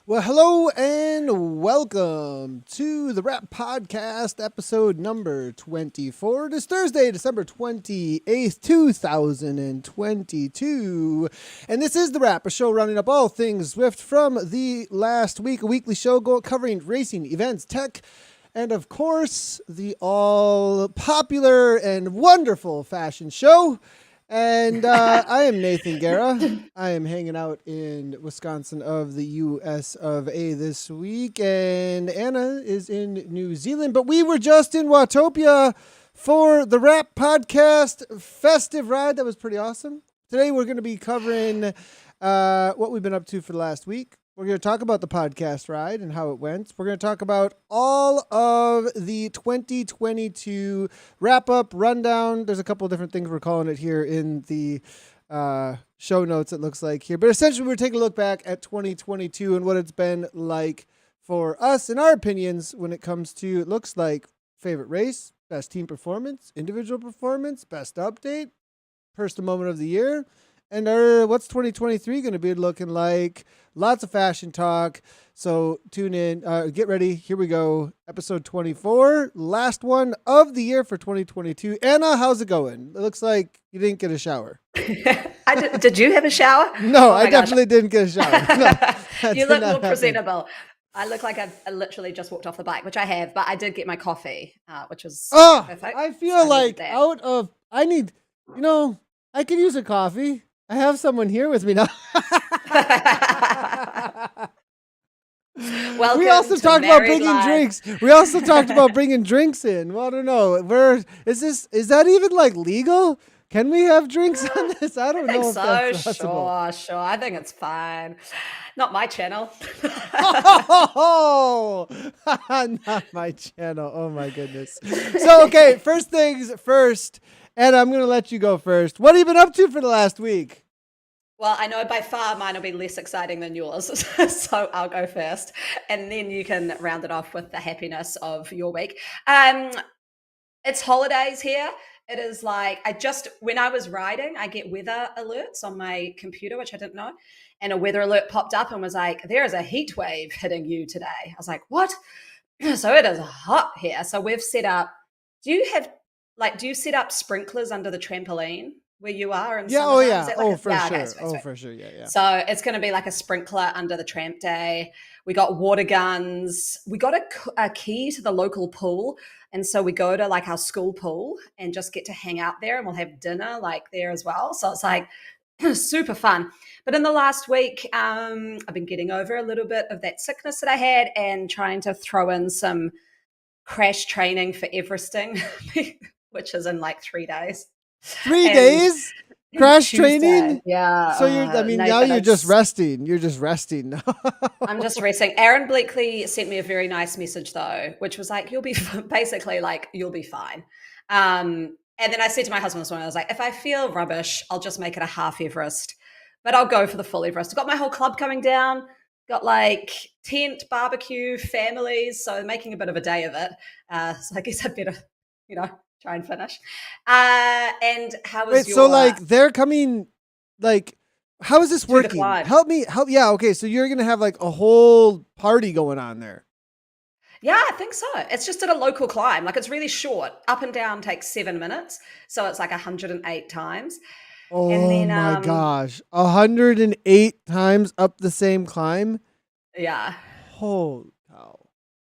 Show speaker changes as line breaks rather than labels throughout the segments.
Well, hello and welcome to the Rap Podcast, episode number 24. It is Thursday, December 28th, 2022. And this is the Rap, a show rounding up all things Zwift from the last week, a weekly show covering racing, events, tech, and of course, the all popular and wonderful fashion show. And I am Nathan Guerra. I am hanging out in Wisconsin of the US of A this week. And Anna is in New Zealand. But we were just in Watopia for the Rap Podcast festive ride. That was pretty awesome. Today we're going to be covering what we've been up to for the last week. We're going to talk about the podcast ride and how it went. We're going to talk about all of the 2022 wrap-up, rundown. There's a couple of different things we're calling it here in the show notes, it looks like here. But essentially, we're taking a look back at 2022 and what it's been like for us and our opinions when it comes to, it looks like, favorite race, best team performance, individual performance, best update, personal moment of the year. And what's 2023 going to be looking like? Lots of fashion talk. So tune in. Get ready. Here we go. Episode 24. Last one of the year for 2022. Anna, how's it going? It looks like you didn't get a shower.
Did you have a shower?
No, I definitely didn't get a shower. No,
you look more presentable. I look like I literally just walked off the bike, which I have, but I did get my coffee, which was perfect.
I feel like I could use a coffee. I have someone here with me now. We also talked about bringing drinks. We also talked about bringing drinks in. Well, I don't know. Is that even like legal? Can we have drinks on this? I don't know.
Sure. I think it's fine. Not my channel.
Not my channel. Oh my goodness. So, okay, first things first. Anna, I'm going to let you go first. What have you been up to for the last week?
Well, I know by far mine will be less exciting than yours, so I'll go first, and then you can round it off with the happiness of your week. It's holidays here. It is like when I was riding, I get weather alerts on my computer, which I didn't know, and a weather alert popped up and was like, there is a heat wave hitting you today. I was like, what? So it is hot here. So we've set up, do you set up sprinklers under the trampoline where you are?
For sure. Yeah.
So it's going to be like a sprinkler under the tramp day. We got water guns. We got a key to the local pool. And so we go to like our school pool and just get to hang out there, and we'll have dinner like there as well. So it's like, super fun. But in the last week, I've been getting over a little bit of that sickness that I had and trying to throw in some crash training for Everesting, which is in like 3 days.
3 days
And
crash
Tuesday,
training.
yeah,
So now
Nathan,
you're just
it's
resting. You're just resting now.
I'm just resting. Aaron Bleakley sent me a very nice message though, which was like, "You'll be basically like you'll be fine." And then I said to my husband this morning, I was like, "If I feel rubbish, I'll just make it a half Everest, but I'll go for the full Everest." I've got my whole club coming down. Got like tent, barbecue, families, so making a bit of a day of it. So I guess I better, you know, try and finish. And how was
Wait, so
your
like they're coming, like, how is this
to the
working?
climb?
Help. Yeah, okay. So you're gonna have like a whole party going on there.
Yeah, I think so. It's just at a local climb. Like it's really short. Up and down takes 7 minutes. So it's like 108 times. And
Oh
then
my gosh, 108 times up the same climb.
yeah.
Holy cow!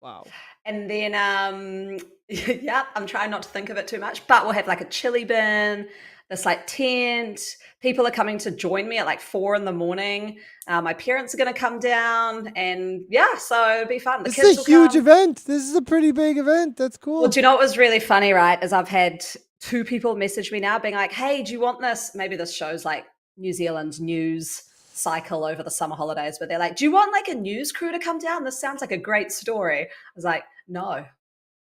Wow.
And then yeah, I'm trying not to think of it too much, but we'll have like a chili bin, this like tent. People are coming to join me at like 4 in the morning. My parents are gonna come down and yeah, so it'll be fun. The
This
kids
is a
will
huge
come.
event. This is a pretty big event. That's
Well,
cool.
do you know what was really funny, right? Is I've had two people message me now being like, "Hey, do you want this?" Maybe this shows like New Zealand's news cycle over the summer holidays, but they're like, "Do you want like a news crew to come down? This sounds like a great story." I was like, "No,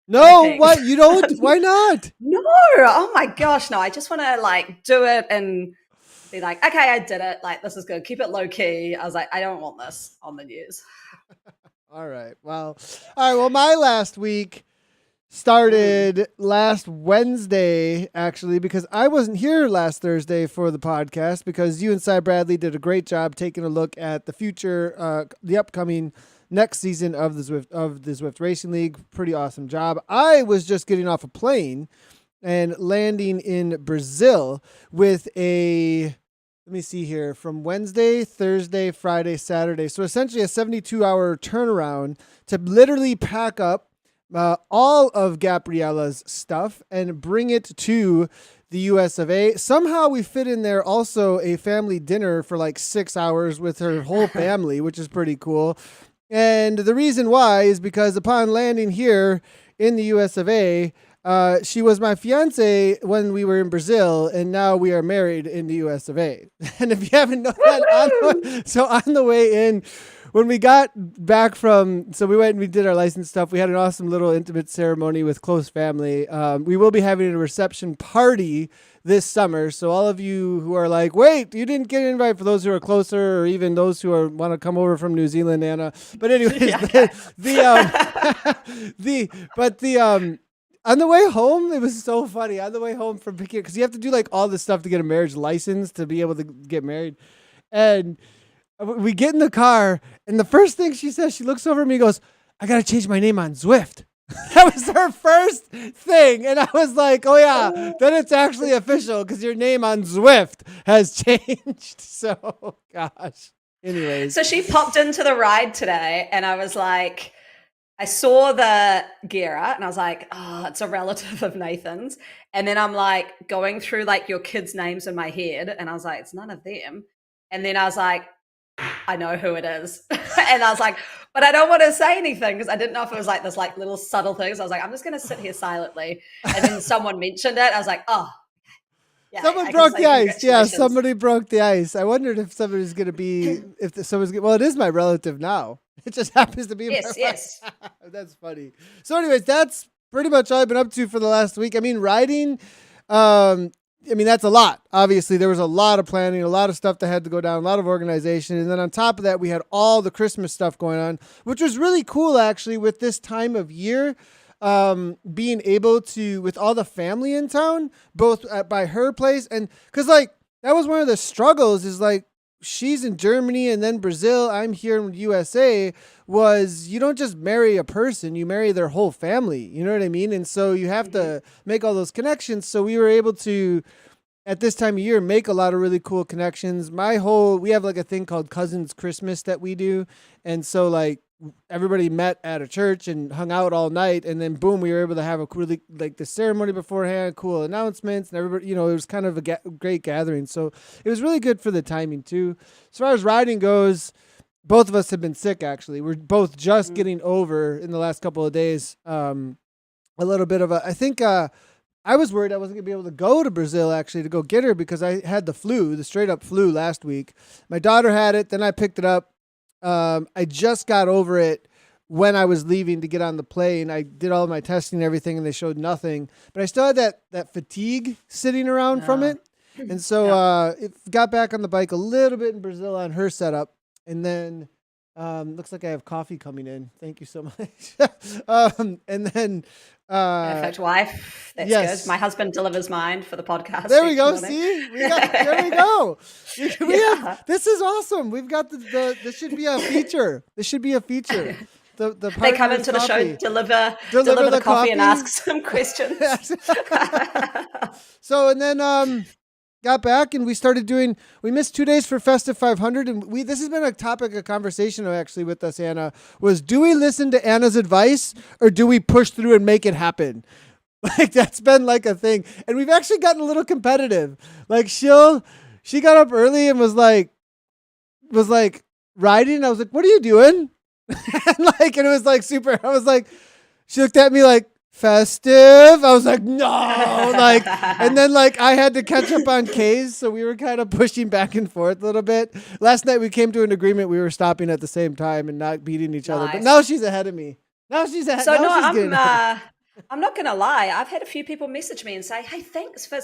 no
No,
thanks."
what? You don't? Why not?
No, oh my gosh, no. I just want to like do it and be like, "Okay, I did it. Like this is good. Keep it low key." I was like, "I don't want this on the news."
All right. Well, all right. Well, my last week
Mm.
started last Wednesday, actually, because I wasn't here last Thursday for the podcast because you and Cy Bradley did a great job taking a look at the future, the upcoming next season of the Zwift Racing League. Pretty awesome job. I was just getting off a plane and landing in Brazil with a, let me see here, from Wednesday, Thursday, Friday, Saturday. So essentially a 72-hour turnaround to literally pack up all of Gabriella's stuff and bring it to the US of A. Somehow we fit in there also a family dinner for like 6 hours with her whole family, which is pretty cool. And the reason why is because upon landing here in the US of A, she was my fiance when we were in Brazil, and now we are married in the US of A. And if you haven't known that, on the way in, when we got back so we went and we did our license stuff. We had an awesome little intimate ceremony with close family. We will be having a reception party this summer. So all of you who are like, wait, you didn't get an invite, for those who are closer or even those who want to come over from New Zealand, Anna. But anyways,
Yeah.
on the way home, it was so funny. On the way home from picking, because you have to do like all this stuff to get a marriage license to be able to get married. And we get in the car, and the first thing she says, she looks over at me and goes, "I got to change my name on Zwift." That was her first thing. And I was like, oh, yeah, then it's actually official because your name on Zwift has changed. So, gosh. Anyways.
So she popped into the ride today, and I was like, I saw the Guerra, and I was like, oh, it's a relative of Nathan's. And then I'm like going through like your kids' names in my head, and I was like, it's none of them. And then I was like, I know who it is. And I was like, but I don't want to say anything because I didn't know if it was like this like little subtle thing. So I was like, I'm just going to sit here silently. And then someone mentioned it. I was like, oh, yeah.
Someone broke the ice. Yeah, somebody broke the ice. I wondered if somebody's going to be, well, it is my relative now. It just happens to be.
Yes.
That's funny. So anyways, that's pretty much all I've been up to for the last week. I mean, riding, that's a lot. Obviously, there was a lot of planning, a lot of stuff that had to go down, a lot of organization. And then on top of that, we had all the Christmas stuff going on, which was really cool, actually, with this time of year. Being able to, with all the family in town, both by her place, and because like that was one of the struggles, is like she's in Germany and then Brazil, I'm here in USA, was you don't just marry a person, you marry their whole family, you know what I mean? And so you have to make all those connections. So we were able to at this time of year make a lot of really cool connections. We have like a thing called Cousins Christmas that we do. And so like everybody met at a church and hung out all night. And then boom, we were able to have a really like the ceremony beforehand, cool announcements, and everybody, it was kind of a great gathering. So it was really good for the timing too. As far as riding goes, both of us have been sick actually. We're both just getting over in the last couple of days. A little bit of I think, I was worried I wasn't going to be able to go to Brazil actually to go get her because I had the flu, the straight up flu last week. My daughter had it. Then I picked it up. I just got over it when I was leaving to get on the plane. I did all my testing and everything and they showed nothing, but I still had that fatigue sitting around from it. And so, it got back on the bike a little bit in Brazil on her setup. And then, looks like I have coffee coming in. Thank you so much. And then,
Perfect wife. That's
yes.
good. My husband delivers mine for the podcast.
There we go.
morning.
See, there we go. This is awesome. We've got this should be a feature. This should be a feature.
They come into the show, deliver the coffee and ask some questions.
So, and then, got back and we missed 2 days for Festive 500. And this has been a topic of conversation actually with us, Anna, was do we listen to Anna's advice or do we push through and make it happen? Like that's been like a thing. And we've actually gotten a little competitive. Like she got up early and was like riding. I was like, what are you doing? and it was like super, I was like, she looked at me like, festive. I was like, no, and then I had to catch up on K's, so we were kind of pushing back and forth a little bit. Last night we came to an agreement we were stopping at the same time and not beating each other. But now she's ahead of me.
I'm not going to lie. I've had a few people message me and say, hey, thanks for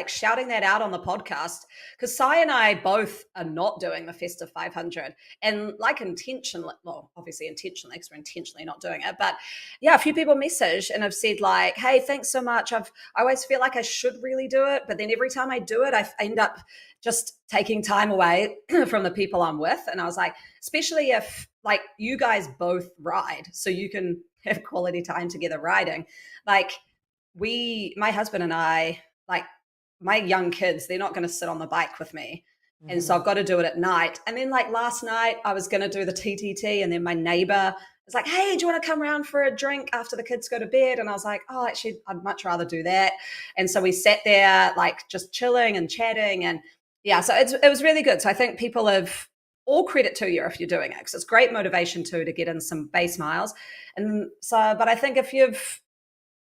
shouting that out on the podcast. Because Sai and I both are not doing the Festive 500 and intentionally, well, obviously intentionally because we're intentionally not doing it. But yeah, a few people message and have said hey, thanks so much. I always feel like I should really do it. But then every time I do it, I end up just taking time away from the people I'm with. And I was like, especially if you guys both ride, so you can have quality time together riding. My husband and I, my young kids, they're not going to sit on the bike with me. Mm-hmm. And so I've got to do it at night. And then last night I was going to do the TTT and then my neighbor was like, hey, do you want to come around for a drink after the kids go to bed? And I was like, oh, actually, I'd much rather do that. And so we sat there just chilling and chatting. And yeah, so it was really good. So I think people have all credit to you if you're doing it because it's great motivation too to get in some base miles. And so, but I think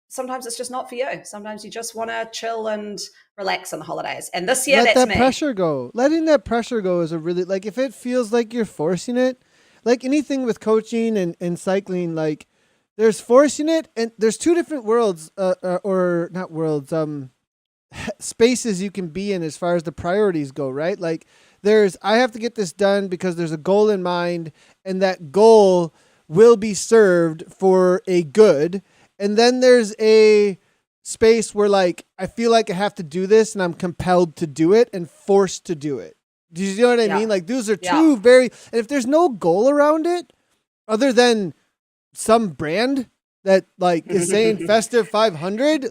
sometimes it's just not for you. Sometimes you just want to chill and relax on the holidays. And this year, that's me.
Pressure go. Letting that pressure go is a really, if it feels like you're forcing it, like anything with coaching and cycling, there's forcing it and there's two different worlds, or not worlds, spaces you can be in as far as the priorities go, right? I have to get this done because there's a goal in mind and that goal will be served for a good. And then there's a space where I feel like I have to do this and I'm compelled to do it and forced to do it. Do you know what I mean? Those are two and if there's no goal around it other than some brand that is saying Festive 500,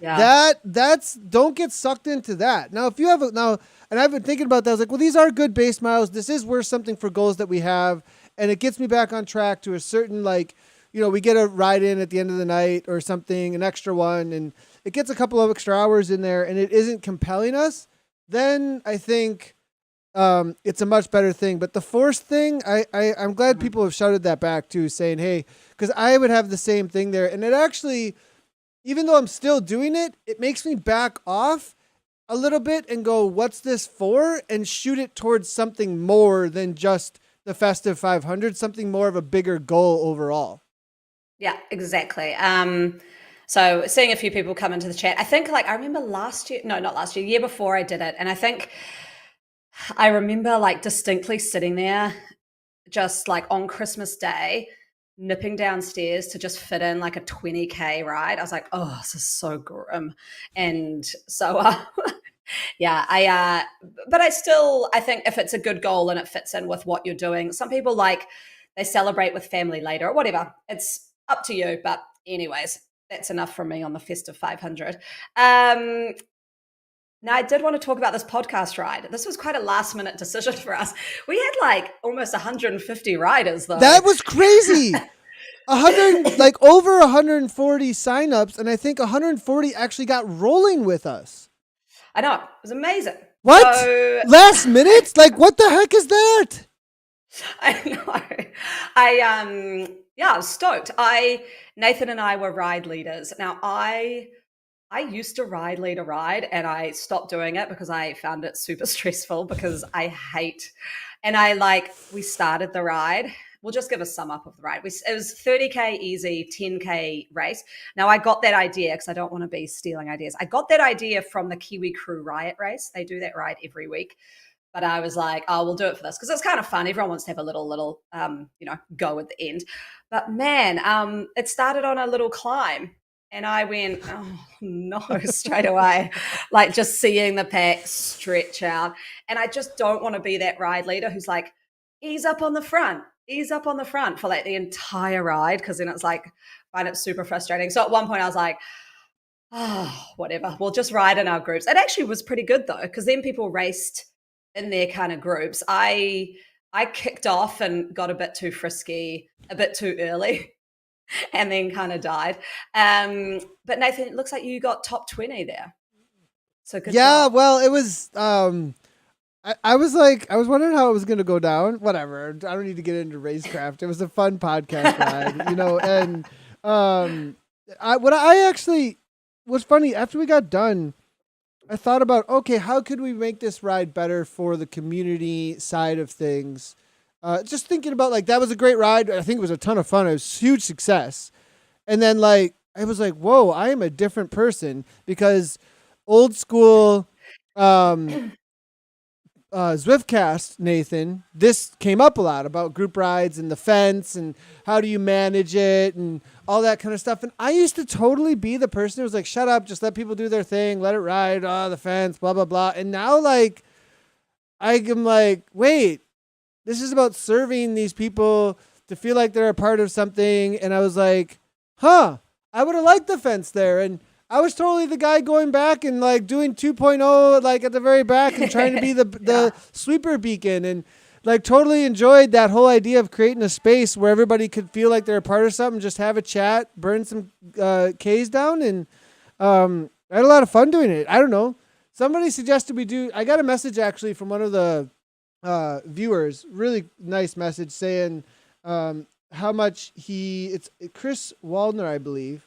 that's don't get sucked into that. Now, if you have and I've been thinking about that, I was like, well, these are good base miles. This is worth something for goals that we have. And it gets me back on track to a certain, we get a ride in at the end of the night or something, an extra one, and it gets a couple of extra hours in there and it isn't compelling us, then I think it's a much better thing. But the forced thing, I'm glad people have shouted that back too, saying, hey, because I would have the same thing there. And it actually, even though I'm still doing it, it makes me back off a little bit and go, what's this for? And shoot it towards something more than just the Festive 500, something more of a bigger goal overall.
Yeah, exactly. So seeing a few people come into the chat, I think I remember year before I did it. And I think I remember distinctly sitting there just on Christmas Day, nipping downstairs to just fit in a 20K ride. I was like, oh, this is so grim. And so, but I think if it's a good goal and it fits in with what you're doing, some people they celebrate with family later or whatever. It's up to you. But anyways, that's enough from me on the Festive 500. Now, I did want to talk about this podcast ride. This was quite a last minute decision for us. We had like almost 150 riders, though.
That was crazy. 100, like over 140 signups, and I think 140 actually got rolling with us.
I know. It was amazing.
What?
So,
Last minute? Like, what the heck is that?
I know. I was stoked. Nathan and I were ride leaders. Now, I used to ride lead a ride and I stopped doing it because I found it super stressful because I hate, and we started the ride. We'll just give a sum up of the ride. It was 30K easy, 10K race. Now I got that idea because I don't want to be stealing ideas. I got that idea from the Kiwi Crew Riot race. They do that ride every week. But I was like, oh, we'll do it for this because it's kind of fun. Everyone wants to have a little, go at the end. But man, it started on a little climb. And I went, oh no, straight away, like just seeing the pack stretch out. And I just don't want to be that ride leader who's like, ease up on the front for like the entire ride. Cause then it's like, I find it super frustrating. So at one point I was like, oh, whatever, we'll just ride in our groups. It actually was pretty good though, because then people raced in their kind of groups. I kicked off and got a bit too frisky, a bit too early. And then kind of died. But Nathan, it looks like you got top 20 there. So good job.
Well, it was I was wondering how it was gonna go down. Whatever. I don't need to get into racecraft. It was a fun podcast ride, and what's funny, after we got done, I thought about, okay, how could we make this ride better for the community side of things? Just thinking about, like, that was a great ride. I think it was a ton of fun. It was a huge success. And then, like, I was like, whoa, I am a different person because old school Zwiftcast, Nathan, this came up a lot about group rides and the fence and how do you manage it and all that kind of stuff. And I used to totally be the person who was like, shut up, just let people do their thing, let it ride, the fence, blah, blah, blah. And now, like, I'm like, wait, this is about serving these people to feel like they're a part of something. And I was like, I would have liked the fence there. And I was totally the guy going back and like doing 2.0, like at the very back and trying to be the sweeper beacon, and like totally enjoyed that whole idea of creating a space where everybody could feel like they're a part of something, just have a chat, burn some K's down. And I had a lot of fun doing it. I don't know. Somebody suggested we do, I got a message actually from one of the viewers, really nice message saying how much it's Chris Waldner, I believe,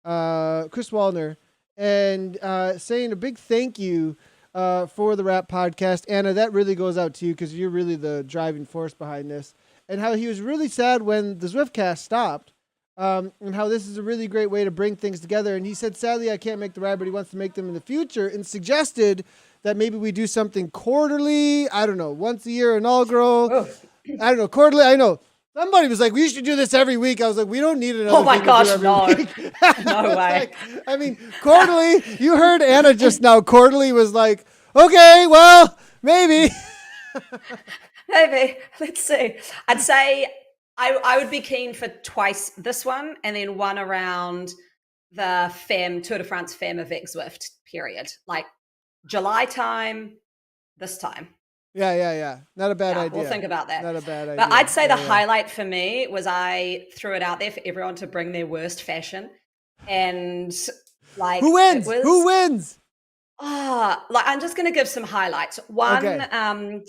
Chris Waldner, and saying a big thank you for the Rap Podcast. Anna, that really goes out to you because you're really the driving force behind this, and how he was really sad when the Zwiftcast stopped, and how this is a really great way to bring things together. And he said, sadly, I can't make the ride, but he wants to make them in the future, and suggested that maybe we do something quarterly. I don't know, once a year inaugural.
Oh.
I don't know, quarterly. I know. Somebody was like, we should do this every week. I was like, we don't need another.
Oh my gosh,
no.
No way.
Quarterly, you heard Anna just now. Quarterly was like, okay, well, maybe.
Maybe. Let's see. I'd say I would be keen for twice this one and then one around the Tour de France Femme avec Zwift period. Like July time, this time.
Yeah. Not a bad idea.
We'll think about that.
Not a bad idea.
But I'd say the highlight for me was I threw it out there for everyone to bring their worst fashion. And like,
who wins? Who wins?
I'm just going to give some highlights. One, okay.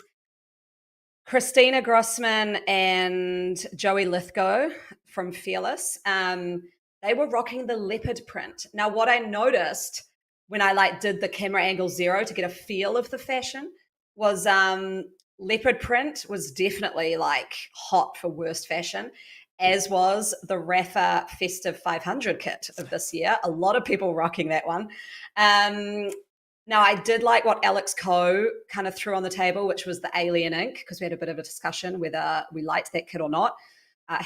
Christina Grossman and Joey Lithgow from Fearless. They were rocking the leopard print. Now, what I noticed when I did the camera angle 0 to get a feel of the fashion was leopard print was definitely like hot for worst fashion, as was the Rafa Festive 500 kit of this year. A lot of people rocking that one. Now, I did like what Alex Coe kind of threw on the table, which was the Alien Ink, because we had a bit of a discussion whether we liked that kit or not.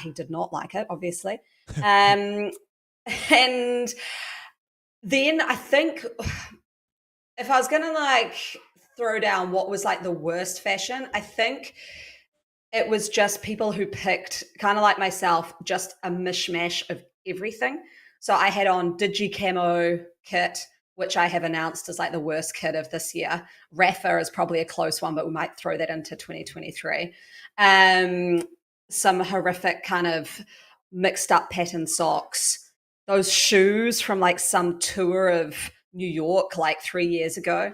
He did not like it, obviously. And then I think if I was going to throw down what was the worst fashion, I think it was just people who picked, kind of like myself, just a mishmash of everything. So I had on Digi Camo kit, which I have announced is like the worst kit of this year. Rafa is probably a close one, but we might throw that into 2023. Some horrific kind of mixed up pattern socks. Those shoes from like some tour of New York like 3 years ago.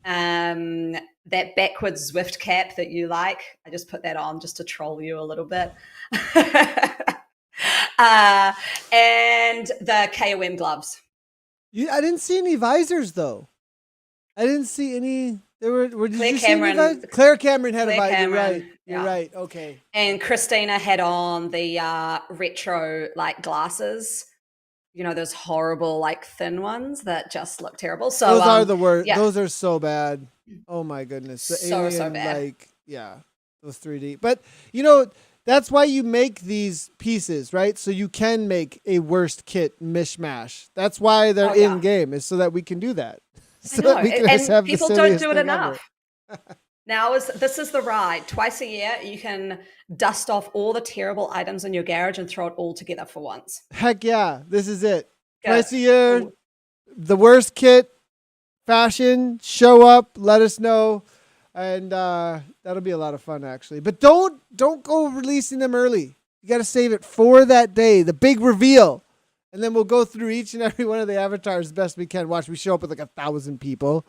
That backwards Zwift cap that you like. I just put that on just to troll you a little bit. And the KOM gloves.
I didn't see any visors though. I didn't see any. There were. Did
Claire
you
Cameron.
see any Claire Cameron had
Claire
a visor.
Cameron,
You're right. You're
yeah.
right. Okay.
And Christina had on the retro like glasses. You know, those horrible like thin ones that just look terrible. So
those are the worst.
Yeah.
Those are so bad. Oh my goodness. The
So
alien,
bad.
like, yeah, those 3D. But you know, that's why you make these pieces, right? So you can make a worst kit mishmash. That's why they're in game, is so that we can do that. So that we can just have
people
the
don't do it
thing
enough. Now this is the ride. Twice a year, you can dust off all the terrible items in your garage and throw it all together for once.
Heck yeah, this is it.
Go.
Twice a year, the worst kit, fashion, show up, let us know, and that'll be a lot of fun actually. But don't go releasing them early. You got to save it for that day, the big reveal. And then we'll go through each and every one of the avatars as best we can. Watch, we show up with like 1,000 people.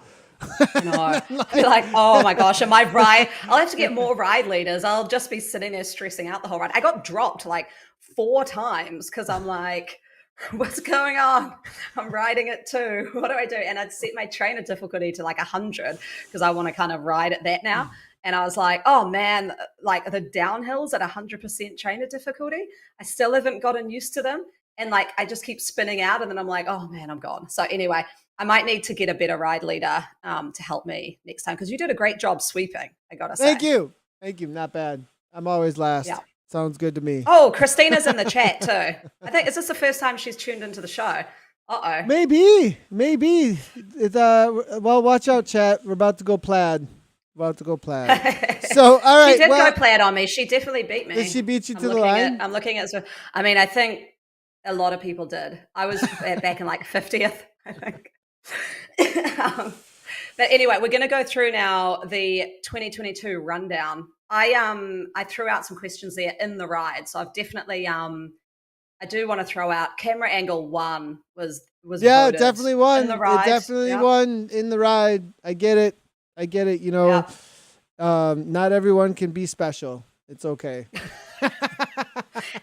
No, I'll be like, oh my gosh, am I ride? I'll have to get more ride leaders. I'll just be sitting there stressing out the whole ride. I got dropped like 4 times because I'm like, what's going on? I'm riding it too. What do I do? And I'd set my trainer difficulty to like 100 because I want to kind of ride at that now. And I was like, oh man, like the downhills at 100% trainer difficulty, I still haven't gotten used to them. And like, I just keep spinning out and then I'm like, oh man, I'm gone. So anyway, I might need to get a better ride leader to help me next time because you did a great job sweeping, I gotta say.
Thank you. Not bad. I'm always last. Yeah. Sounds good to me.
Oh, Christina's in the chat too. I think, is this the first time she's tuned into the show? Uh-oh.
Maybe. It's, well, watch out, chat. We're about to go plaid. So, all right.
She did go plaid on me. She definitely beat me.
Did she beat you to the line?
I'm looking at, I mean, I think a lot of people did. I was back in like 50th, I think. But anyway, we're going to go through now the 2022 rundown. I threw out some questions there in the ride, so I've definitely I do want to throw out camera angle 1 was
yeah, definitely one
in the ride.
It definitely won in the ride. I get it. You know, not everyone can be special. It's okay.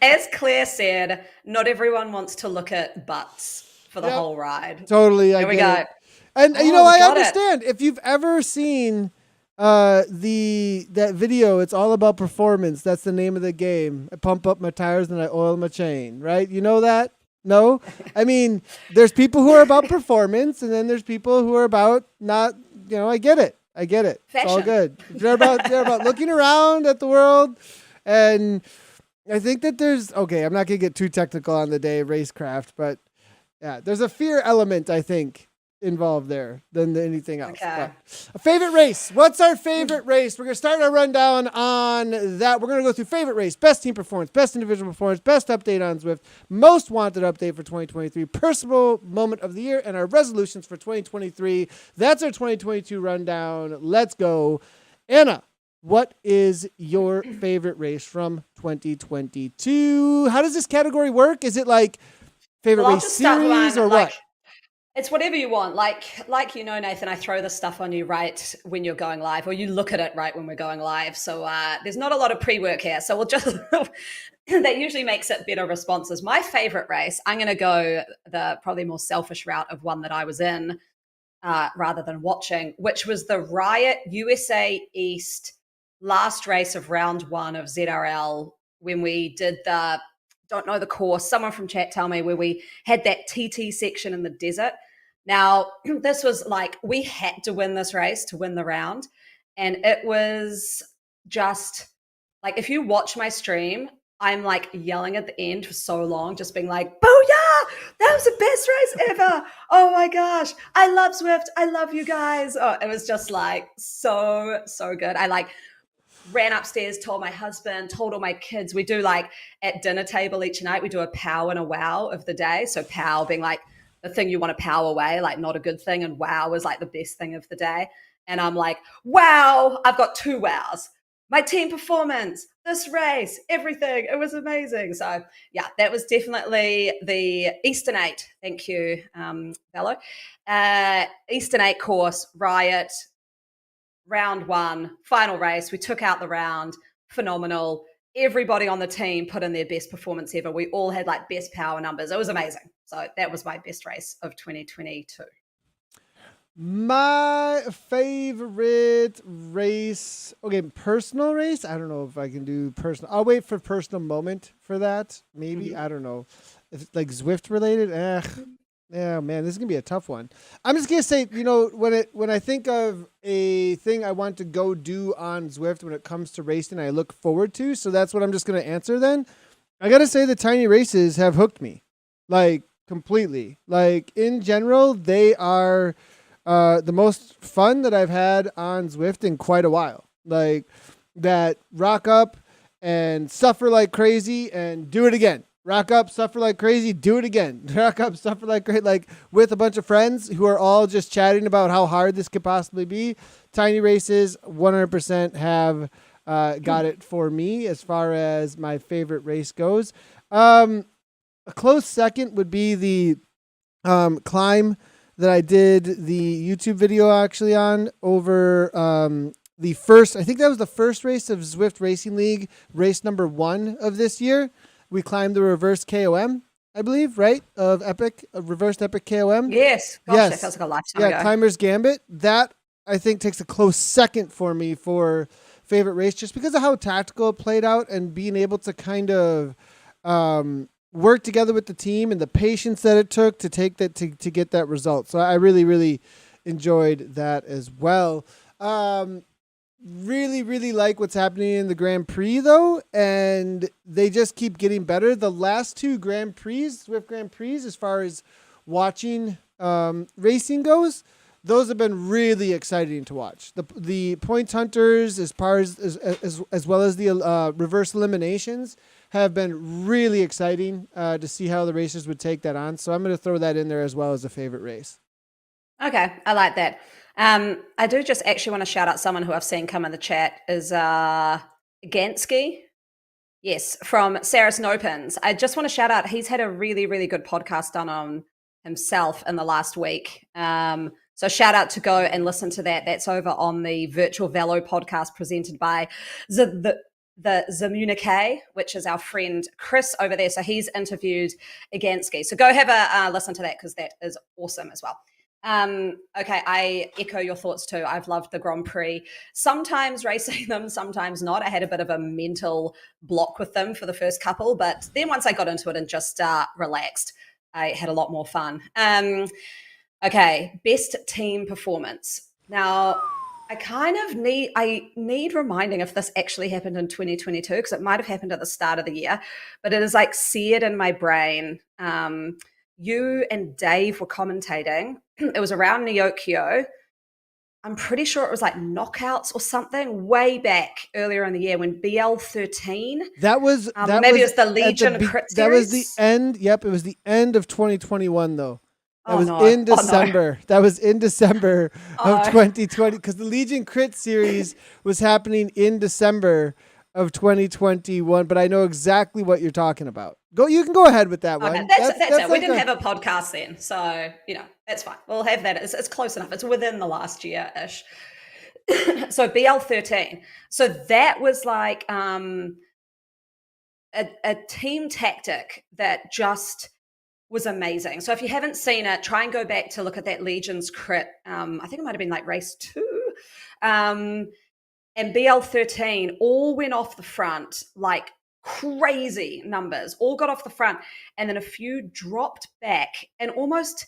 As Claire said, not everyone wants to look at butts for the whole ride.
Totally.
There we go.
And you know, I understand if you've ever seen that video, it's all about performance. That's the name of the game. I pump up my tires and I oil my chain, right? You know that? No? I mean, there's people who are about performance and then there's people who are about not, you know, I get it.
Fashion.
It's all good. They're about looking around at the world. And I think that okay, I'm not going to get too technical on the day racecraft, but yeah, there's a fear element, I think, involved there than anything else.
Okay.
A favorite race. What's our favorite race? We're going to start our rundown on that. We're going to go through favorite race, best team performance, best individual performance, best update on Zwift, most wanted update for 2023, personal moment of the year, and our resolutions for 2023. That's our 2022 rundown. Let's go. Anna, what is your favorite race from 2022? How does this category work? Is it like favorite race series or what?
It's whatever you want. Like you know, Nathan, I throw this stuff on you right when you're going live, or you look at it right when we're going live. So there's not a lot of pre-work here. So we'll just that usually makes it better responses. My favorite race, I'm going to go the probably more selfish route of one that I was in rather than watching, which was the Riot USA East last race of round 1 of ZRL when we did don't know the course. Someone from chat tell me where we had that TT section in the desert. Now, this was like, we had to win this race to win the round. And it was just like, if you watch my stream, I'm like yelling at the end for so long, just being like, booyah, that was the best race ever. Oh my gosh. I love Zwift. I love you guys. Oh, it was just like, so good. I like ran upstairs, told my husband, told all my kids. We do like at dinner table each night, we do a pow and a wow of the day. So pow being like, the thing you want to power away, like not a good thing. And wow was like the best thing of the day. And I'm like, wow, I've got 2 wows. My team performance, this race, everything. It was amazing. So yeah, that was definitely the Eastern 8. Thank you, Bello. Eastern 8 course, Riot, round 1, final race. We took out the round, phenomenal. Everybody on the team put in their best performance ever. We all had like best power numbers. It was amazing. So that was my best race of 2022.
My favorite race. Okay, personal race. I don't know if I can do personal. I'll wait for personal moment for that. Maybe I don't know if it's like Zwift related. Yeah, man, this is gonna be a tough one. I'm just gonna say, when I think of a thing I want to go do on Zwift when it comes to racing, I look forward to. So that's what I'm just gonna answer. Then I gotta say the tiny races have hooked me, like completely. Like in general, they are the most fun that I've had on Zwift in quite a while. Like that, rock up and suffer like crazy and do it again. Rock up, suffer like crazy, do it again. Rock up, suffer like crazy, like with a bunch of friends who are all just chatting about how hard this could possibly be. Tiny races 100% have got it for me as far as my favorite race goes. A close second would be the climb that I did the YouTube video actually on over the first, I think that was the first race of Zwift Racing League, race number 1 of this year. We climbed the reverse KOM, I believe, right? Of reversed Epic KOM.
Yes. Gosh, yes. That feels like a lifetime ago.
Climber's Gambit. That, I think, takes a close second for me for favorite race just because of how tactical it played out and being able to kind of work together with the team and the patience that it took to take that to get that result. So I really, really enjoyed that as well. Really, really like what's happening in the Grand Prix though, and they just keep getting better. The last 2 Grand Prix, Zwift Grand Prix, as far as watching racing goes, those have been really exciting to watch. The points hunters, as well as the reverse eliminations, have been really exciting to see how the racers would take that on. So I'm going to throw that in there as well as a favorite race.
Okay, I like that. I do just actually want to shout out someone who I've seen come in the chat is Gansky. Yes, from Sarah's Nopins. I just want to shout out, he's had a really, really good podcast done on himself in the last week. So shout out to go and listen to that. That's over on the Virtual Velo podcast presented by the Zamunique, which is our friend Chris over there. So he's interviewed Gansky. So go have a listen to that because that is awesome as well. Okay, I echo your thoughts too. I've loved the Grand Prix. Sometimes racing them, sometimes not. I had a bit of a mental block with them for the first couple, but then once I got into it and just relaxed, I had a lot more fun. Okay, best team performance. Now, I need reminding if this actually happened in 2022 because it might have happened at the start of the year, but it is like seared in my brain. You and Dave were commentating. It was around Neokyo. I'm pretty sure it was like knockouts or something way back earlier in the year when BL13.
That was
maybe it was the Legion Crit Series.
That was the end. Yep, it was the end of 2021 though. That was in December. That was in December of 2020 because the Legion Crit Series was happening in December of 2021. But I know exactly what you're talking about. You can go ahead with that one.
That's it. We didn't have a podcast then, so that's fine. We'll have that. It's close enough. It's within the last year-ish. So BL13. So that was like a team tactic that just was amazing. So if you haven't seen it, try and go back to look at that Legion's Crit. I think it might have been like race 2. And BL13 all went off the front like crazy numbers, all got off the front, and then a few dropped back, and almost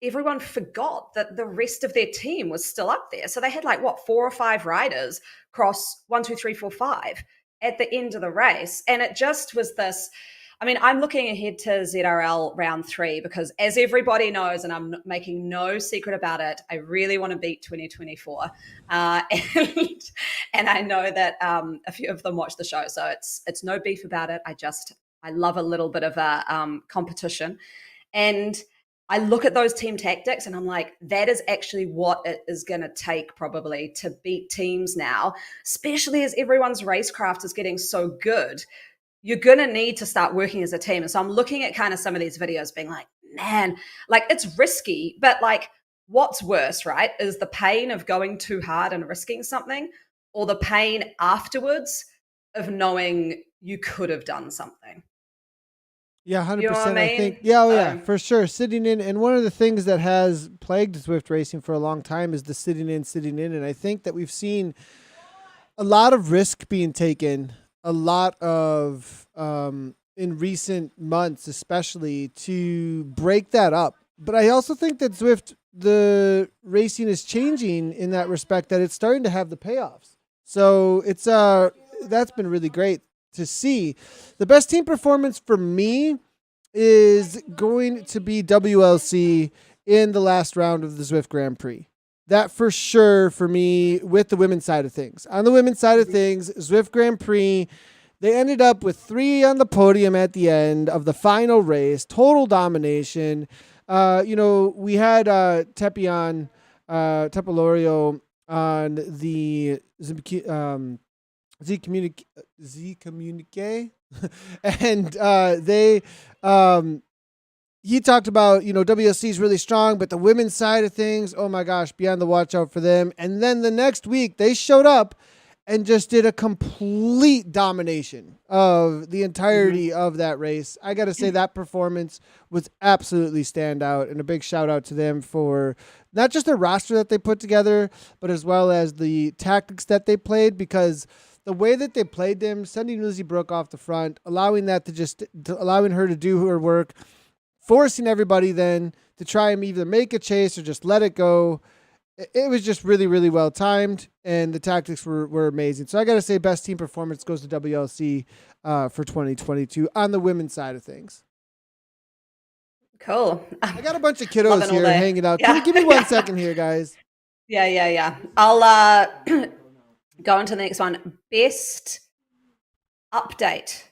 everyone forgot that the rest of their team was still up there. So they had like 4 or 5 riders cross 1, 2, 3, 4, 5 at the end of the race, and it just was this. I mean, I'm looking ahead to ZRL round 3 because, as everybody knows, and I'm making no secret about it, I really want to beat 2024. And I know that a few of them watch the show, so it's no beef about it. I love a little bit of a competition. And I look at those team tactics and I'm like, that is actually what it is going to take probably to beat teams now, especially as everyone's racecraft is getting so good. You're going to need to start working as a team. And so I'm looking at kind of some of these videos being like, man, like it's risky, but like what's worse, right? Is the pain of going too hard and risking something, or the pain afterwards of knowing you could have done something.
Yeah,
You know what
100%.
I
I
mean?
think, yeah, oh yeah,
So,
for sure. Sitting in, and one of the things that has plagued Zwift racing for a long time is the sitting in. And I think that we've seen a lot of risk being taken, a lot of, in recent months, especially to break that up. But I also think that Zwift, the racing is changing in that respect, that it's starting to have the payoffs. So it's, that's been really great to see. The best team performance for me is going to be WLC in the last round of the Zwift Grand Prix. That for sure for me with the women's side of things. On the women's side of things, Zwift Grand Prix, they ended up with 3 on the podium at the end of the final race. Total domination. We had Tepolorio on the Z Communique, and he talked about, WSC is really strong, but the women's side of things, oh my gosh, be on the watch out for them. And then the next week they showed up and just did a complete domination of the entirety of that race. I got to say that performance was absolutely standout, and a big shout out to them for not just the roster that they put together, but as well as the tactics that they played, because the way that they played them, sending Lizzie Brooke off the front, allowing her to do her work, forcing everybody then to try and either make a chase or just let it go. It was just really, really well timed, and the tactics were amazing. So I got to say, best team performance goes to WLC for 2022 on the women's side of things.
cool.
I got a bunch of kiddos here hanging out.
Yeah.
Give me 1 second here, guys.
Yeah. I'll go on to the next one. Best update.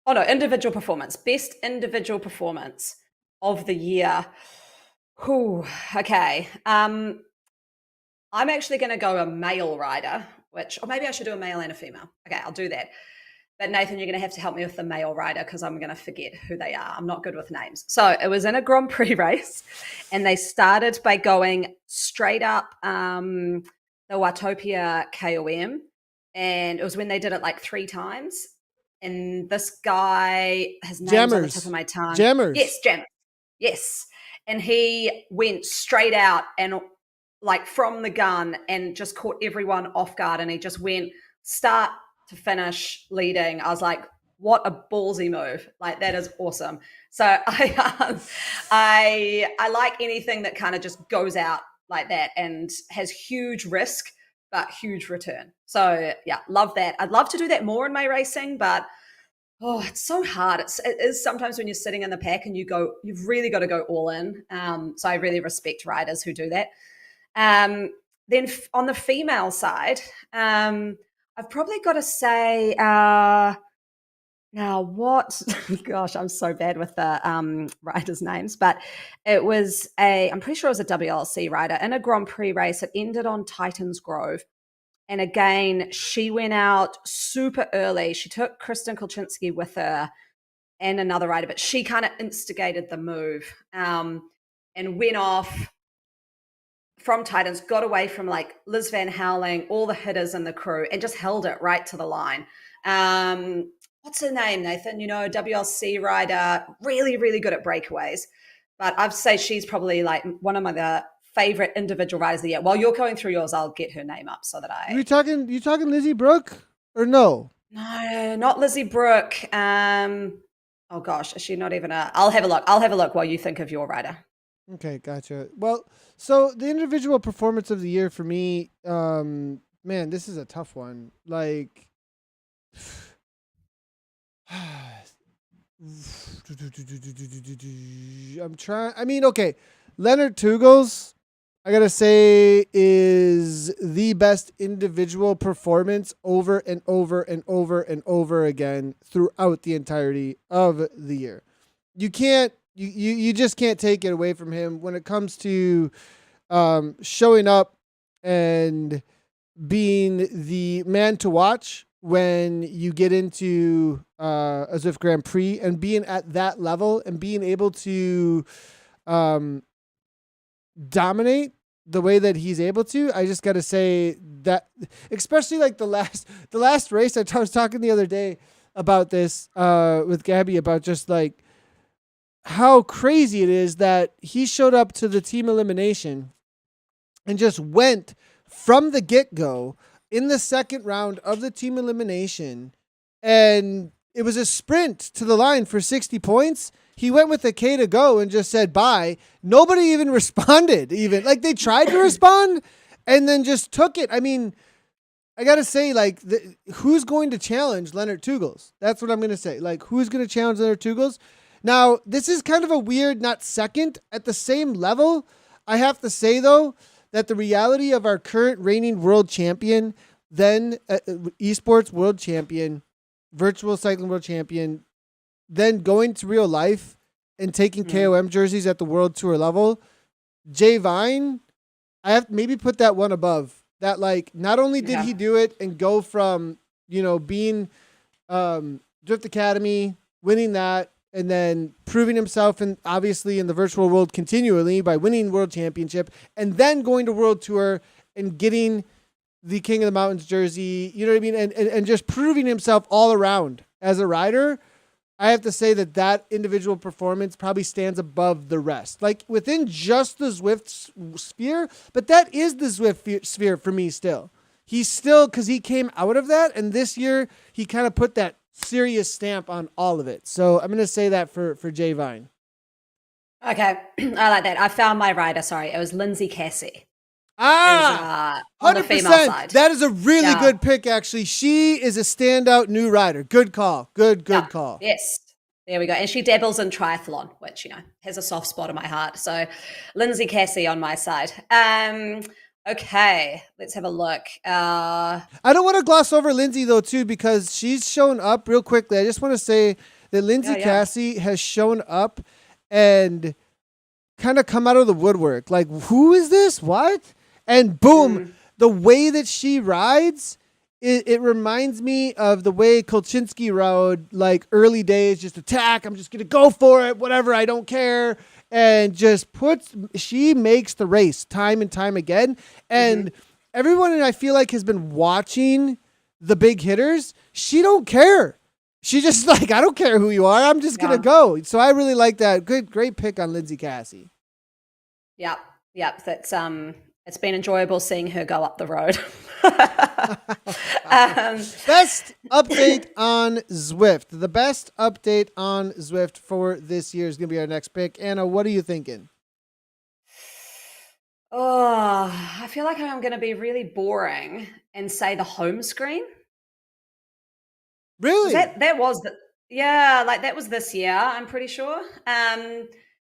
Oh no, individual performance. Best individual performance of the year. Whew, okay. I'm actually going to go a male rider, or maybe I should do a male and a female. Okay, I'll do that. But Nathan, you're going to have to help me with the male rider because I'm going to forget who they are. I'm not good with names. So it was in a Grand Prix race, and they started by going straight up the Watopia KOM, and it was when they did it like 3 times. And this guy, his name's on the tip of my tongue.
Jammers.
Yes, Jammers. Yes. And he went straight out and like from the gun and just caught everyone off guard. And he just went start to finish leading. I was like, what a ballsy move. Like, that is awesome. So I like anything that kind of just goes out like that and has huge risk, but huge return. So yeah, love that. I'd love to do that more in my racing, but it's so hard. It is sometimes when you're sitting in the pack and you've really got to go all in. So I really respect riders who do that. Then on the female side, I've probably got to say, now what? Gosh, I'm so bad with the riders' names, but it was I'm pretty sure it was a WLC rider in a Grand Prix race. It ended on Titans Grove. And again, she went out super early. She took Kristen Kolchinsky with her and another rider, but she kind of instigated the move and went off from Titans, got away from like Liz Van Howling, all the hitters in the crew, and just held it right to the line. What's her name, Nathan? WLC rider, really, really good at breakaways. But I'd say she's probably like one of my favorite individual riders of the year. While you're going through yours, I'll get her name up so that
You talking Lizzie Brooke or no?
No, not Lizzie Brooke. Oh gosh, is she not even I'll have a look. I'll have a look while you think of your rider.
Okay, gotcha. Well, so the individual performance of the year for me, man, this is a tough one. Like, I'm trying. I mean, okay, Leonard Tugels, I gotta say, is the best individual performance over and over and over and over again throughout the entirety of the year. You can't you just can't take it away from him when it comes to showing up and being the man to watch when you get into a Zwift Grand Prix and being at that level and being able to dominate the way that he's able to. I just got to say that, especially like the last race, I was talking the other day about this with Gabby about just like how crazy it is that he showed up to the team elimination and just went from the get-go in the second round of the team elimination, and it was a sprint to the line for 60 points. He went with a K to go and just said bye. Nobody even responded, even. Like, they tried to respond and then just took it. I mean, I got to say, like, who's going to challenge Leonard Tugels? That's what I'm going to say. Like, who's going to challenge Leonard Tugels? Now, this is kind of a weird, not second, at the same level. I have to say, though, that the reality of our current reigning world champion, then esports world champion, virtual cycling world champion, then going to real life and taking KOM jerseys at the world tour level, Jay Vine, I have to maybe put that one above. That, like, not only did he do it and go from, being Drift Academy, winning that, and then proving himself and obviously in the virtual world continually by winning world championship, and then going to world tour and getting the King of the Mountains jersey, you know what I mean? And just proving himself all around as a rider. I have to say that individual performance probably stands above the rest, like within just the Zwift sphere, but that is the Zwift sphere for me still. He's still, because he came out of that, and this year he kind of put that serious stamp on all of it. So I'm going to say that for Jay Vine.
Okay, I like that. I found my rider. Sorry, it was Lindsay Cassie.
On 100%. The female side. That is a really good pick, actually. She is a standout new rider. Good call. Good call.
Yes. There we go. And she dabbles in triathlon, which, has a soft spot in my heart. So Lindsay Cassie on my side. Okay, let's have a look.
I don't want to gloss over Lindsay, though, too, because she's shown up real quickly. I just want to say that Lindsay Cassie has shown up and kind of come out of the woodwork. Like, who is this? What? And boom, the way that she rides, it reminds me of the way Kolchinski rode, like early days, just attack. I'm just going to go for it, whatever, I don't care. And just she makes the race time and time again. And everyone, I feel like, has been watching the big hitters. She don't care. She just like, I don't care who you are. I'm just going to go. So I really like that. Great pick on Lindsay Cassie.
Yep. That's, it's been enjoyable seeing her go up the road.
Best update on Zwift. The best update on Zwift for this year is going to be our next pick. Anna, what are you thinking?
Oh, I feel like I'm going to be really boring and say the home screen.
Really?
That was that was this year, I'm pretty sure.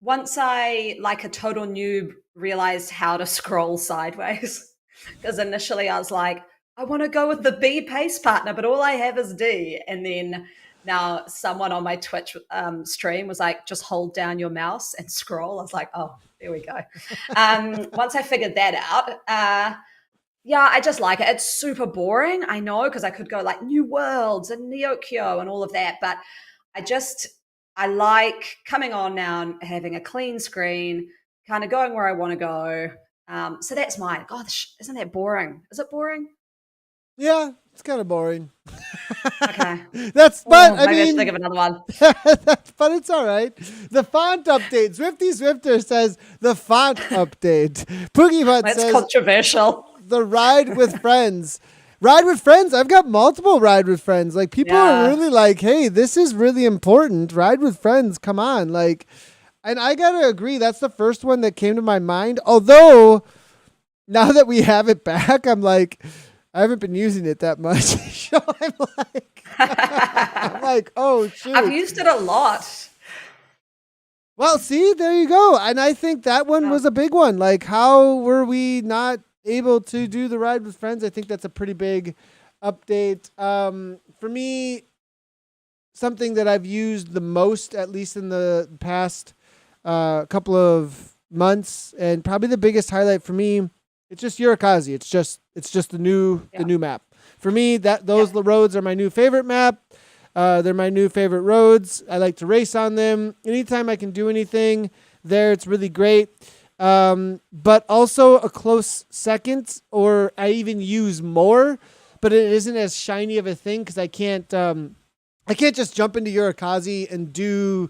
Once I, like a total noob, realized how to scroll sideways, because initially I was like, I want to go with the B pace partner, but all I have is D. And then now someone on my Twitch stream was like, just hold down your mouse and scroll. I was like, oh, there we go. Once I figured that out, I just like it. It's super boring, I know, because I could go like New Worlds and Neokyo and all of that, but I like coming on now and having a clean screen, kind of going where I want to go. So that's mine. Gosh, isn't that boring? Is it boring?
Yeah, it's kind of boring.
Okay.
Maybe I
should think of another one.
But it's all right. The font update. Swifty Swifter says the font update. Poogie Butt says
controversial.
The ride with friends. Ride with friends. I've got multiple ride with friends. Like, people are really like, hey, this is really important. Ride with friends. Come on. Like, and I got to agree. That's the first one that came to my mind. Although now that we have it back, I'm like, I haven't been using it that much. So I'm like, oh, shoot.
I've used it a lot.
Well, see, there you go. And I think that one was a big one. Like, how were we not able to do the ride with friends? I think that's a pretty big update. For me, something that I've used the most, at least in the past a couple of months, and probably the biggest highlight for me, it's just Yurikazi. It's just the new map. For me, those roads are my new favorite map. They're my new favorite roads. I like to race on them. Anytime I can do anything there, it's really great. But also a close second, or I even use more, but it isn't as shiny of a thing because I can't just jump into Yurikazi and do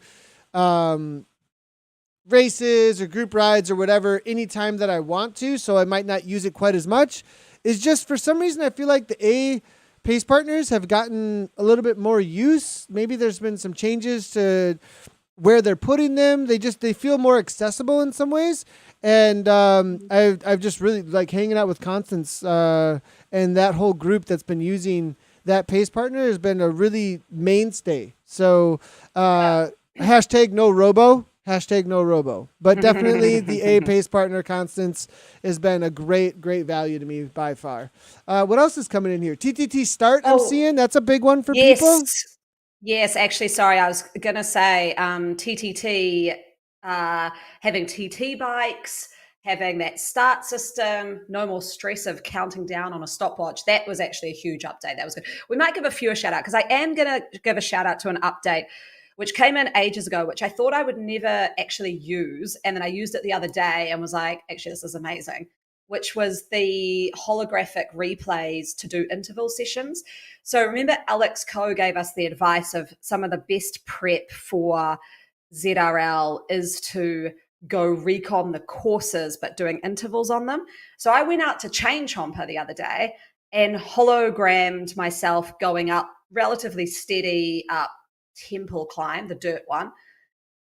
races or group rides or whatever anytime that I want to, so I might not use it quite as much. It's just for some reason I feel like the A pace partners have gotten a little bit more use. Maybe there's been some changes to where they're putting them. They feel more accessible in some ways. And I've just really like hanging out with Constance and that whole group that's been using that pace partner has been a really mainstay. So hashtag no robo. Hashtag no robo. But definitely the A pace partner Constance has been a great value to me by far. What else is coming in here? TTT Start I'm seeing. That's a big one for people.
Yes, actually, sorry. I was going to say TTT, having TT bikes, having that start system, no more stress of counting down on a stopwatch. That was actually a huge update. That was good. We might give a few a shout out because I am going to give a shout out to an update which came in ages ago, which I thought I would never actually use. And then I used it the other day and was like, actually, this is amazing, which was the holographic replays to do interval sessions. So remember Alex Coe gave us the advice of some of the best prep for ZRL is to go recon the courses, but doing intervals on them. So I went out to Change Homper the other day and hologrammed myself going up relatively steady up temple climb, the dirt one.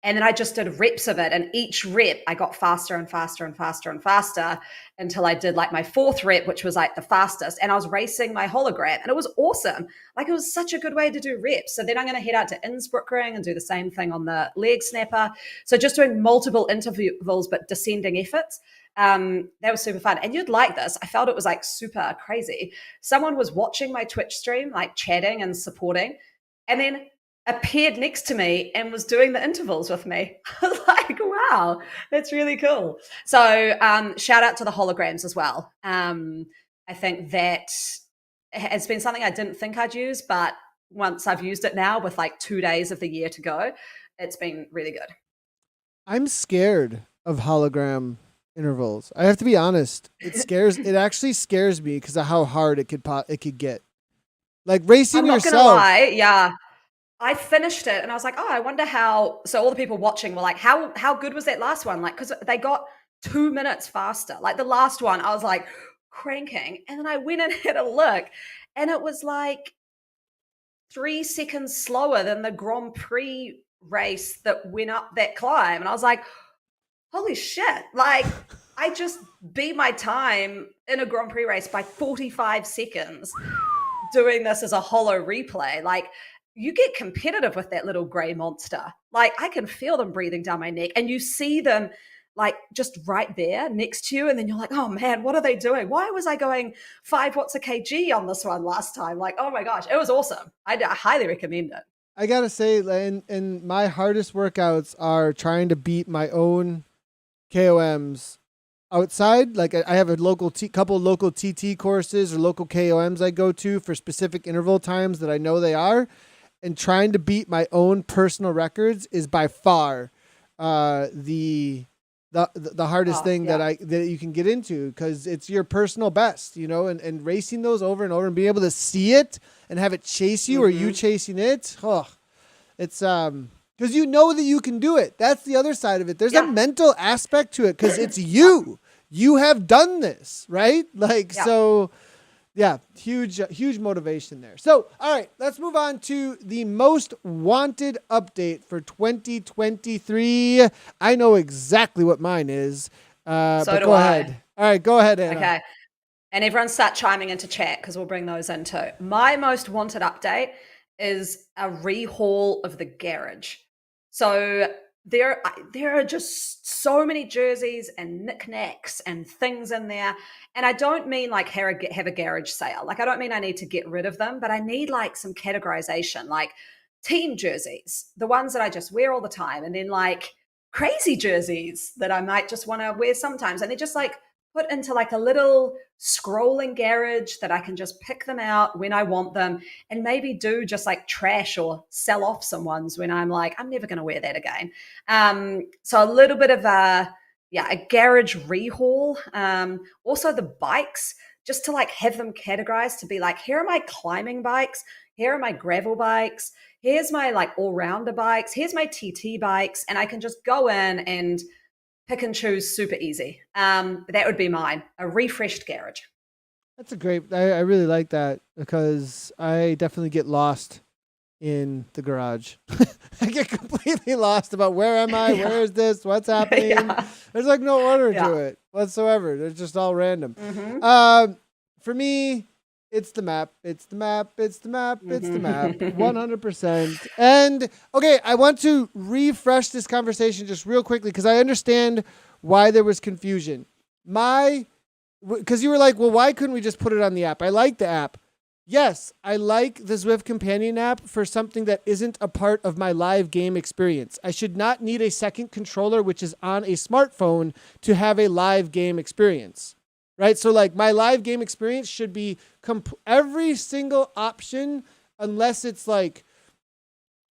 And then I just did reps of it. And each rep, I got faster and faster and faster and faster until I did like my fourth rep, which was like the fastest. And I was racing my hologram and it was awesome. Like it was such a good way to do reps. So then I'm going to head out to Innsbruckring and do the same thing on the leg snapper. So just doing multiple intervals, but descending efforts. That was super fun. And you'd like this. I felt it was like super crazy. Someone was watching my Twitch stream, like chatting and supporting. And then appeared next to me and was doing the intervals with me. I was like, wow, that's really cool. So shout out to the holograms as well. I think that has been something I didn't think I'd use, but once I've used it now with like 2 days of the year to go, it's been really good.
I'm scared of hologram intervals. I have to be honest. It actually scares me because of how hard it could get. Like racing yourself. I'm not gonna
lie, yeah. I finished it and I was like, oh, I wonder how. So all the people watching were like, how good was that last one? Like, because they got 2 minutes faster. Like the last one, I was like cranking. And then I went and had a look and it was like 3 seconds slower than the Grand Prix race that went up that climb. And I was like, holy shit. Like, I just beat my time in a Grand Prix race by 45 seconds doing this as a holo replay. Like, you get competitive with that little gray monster. Like I can feel them breathing down my neck and you see them like just right there next to you. And then you're like, oh man, what are they doing? Why was I going 5 watts a kg on this one last time? Like, oh my gosh, it was awesome. I highly recommend it.
I got to say, and my hardest workouts are trying to beat my own KOMs outside. Like I have a couple local TT courses or local KOMs I go to for specific interval times that I know they are. And trying to beat my own personal records is by far the hardest thing that you can get into because it's your personal best, you know, and racing those over and over and being able to see it and have it chase you or you chasing it. Oh, it's because you know that you can do it. That's the other side of it. There's a mental aspect to it because it's you. You have done this, right? Like so. Yeah, huge motivation there. So, all right, let's move on to the most wanted update for 2023. I know exactly what mine is.
So
but go ahead. All right, go ahead, Anna.
Okay. And everyone start chiming into chat because we'll bring those in too. My most wanted update is a rehaul of the garage. So there are just so many jerseys and knickknacks and things in there. And I don't mean like have a garage sale. Like I don't mean I need to get rid of them, but I need like some categorization, like team jerseys, the ones that I just wear all the time. And then like crazy jerseys that I might just want to wear sometimes. And they're just like put into like a little scrolling garage that I can just pick them out when I want them and maybe do just like trash or sell off some ones when I'm like, I'm never going to wear that again. So a little bit of a garage rehaul. Also the bikes, just to like have them categorized to be like, here are my climbing bikes, here are my gravel bikes, here's my like all-rounder bikes, here's my TT bikes, and I can just go in and pick and choose super easy. That would be mine, a refreshed garage.
That's a great. I really like that because I definitely get lost in the garage. I get completely lost about where am I,
Yeah.
where is this, what's happening.
Yeah.
There's like no order
Yeah.
to it whatsoever. They're just all random.
Mhm.
For me, it's the map. It's the map. It's the map. It's the map.
Mhm.
100%. And okay, I want to refresh this conversation just real quickly because I understand why there was confusion. Because you were like, well, why couldn't we just put it on the app? I like the app. Yes, I like the Zwift Companion app for something that isn't a part of my live game experience. I should not need a second controller, which is on a smartphone, to have a live game experience, right? So like my live game experience should be every single option, unless it's like,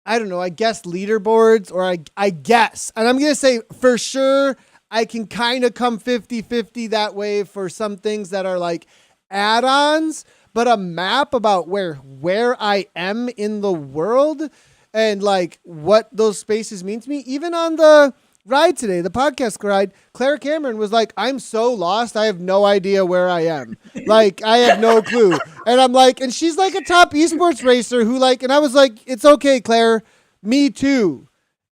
I don't know, I guess leaderboards or I guess, and I'm going to say for sure, I can kind of come 50-50 that way for some things that are like add-ons, but a map about where I am in the world and like what those spaces mean to me. Even on the ride today, the podcast ride, Claire Cameron was like, I'm so lost. I have no idea where I am. Like, I have no clue. And I'm like, and she's like a top esports racer who like, and I was like, it's okay, Claire. Me too.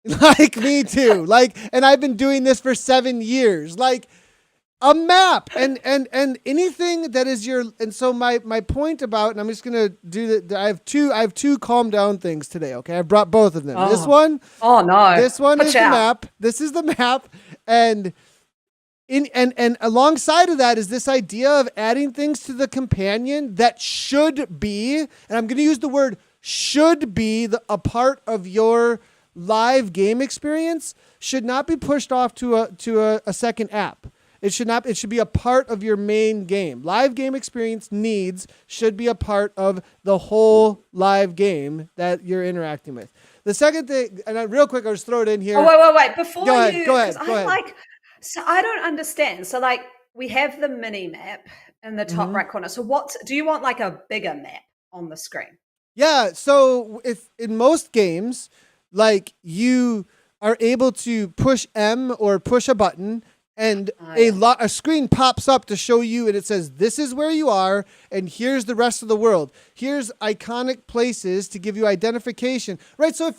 Like, me too. Like, and I've been doing this for 7 years. Like, a map and anything that is and so my point about, and I'm just gonna do that. I have two calm down things today. Okay, I brought both of them.
Oh.
This one,
Oh no!
this one
Put
is
you
the
out.
map. This is the map, and alongside of that is this idea of adding things to the companion that should be, and I'm gonna use the word should be a part of your live game experience. Should not be pushed off to a second app. It should not. It should be a part of your main game. Live game experience should be a part of the whole live game that you're interacting with. The second thing, and real quick, I'll just throw it in here.
Oh, wait! Before
Go ahead,
you,
go ahead,
'cause
go
I'm
ahead.
like, so I don't understand. So like, we have the mini map in the top right corner. So do you want like a bigger map on the screen?
Yeah. So if in most games, like you are able to push M or push a button, and a screen pops up to show you, and it says, this is where you are, and here's the rest of the world. Here's iconic places to give you identification, right? So if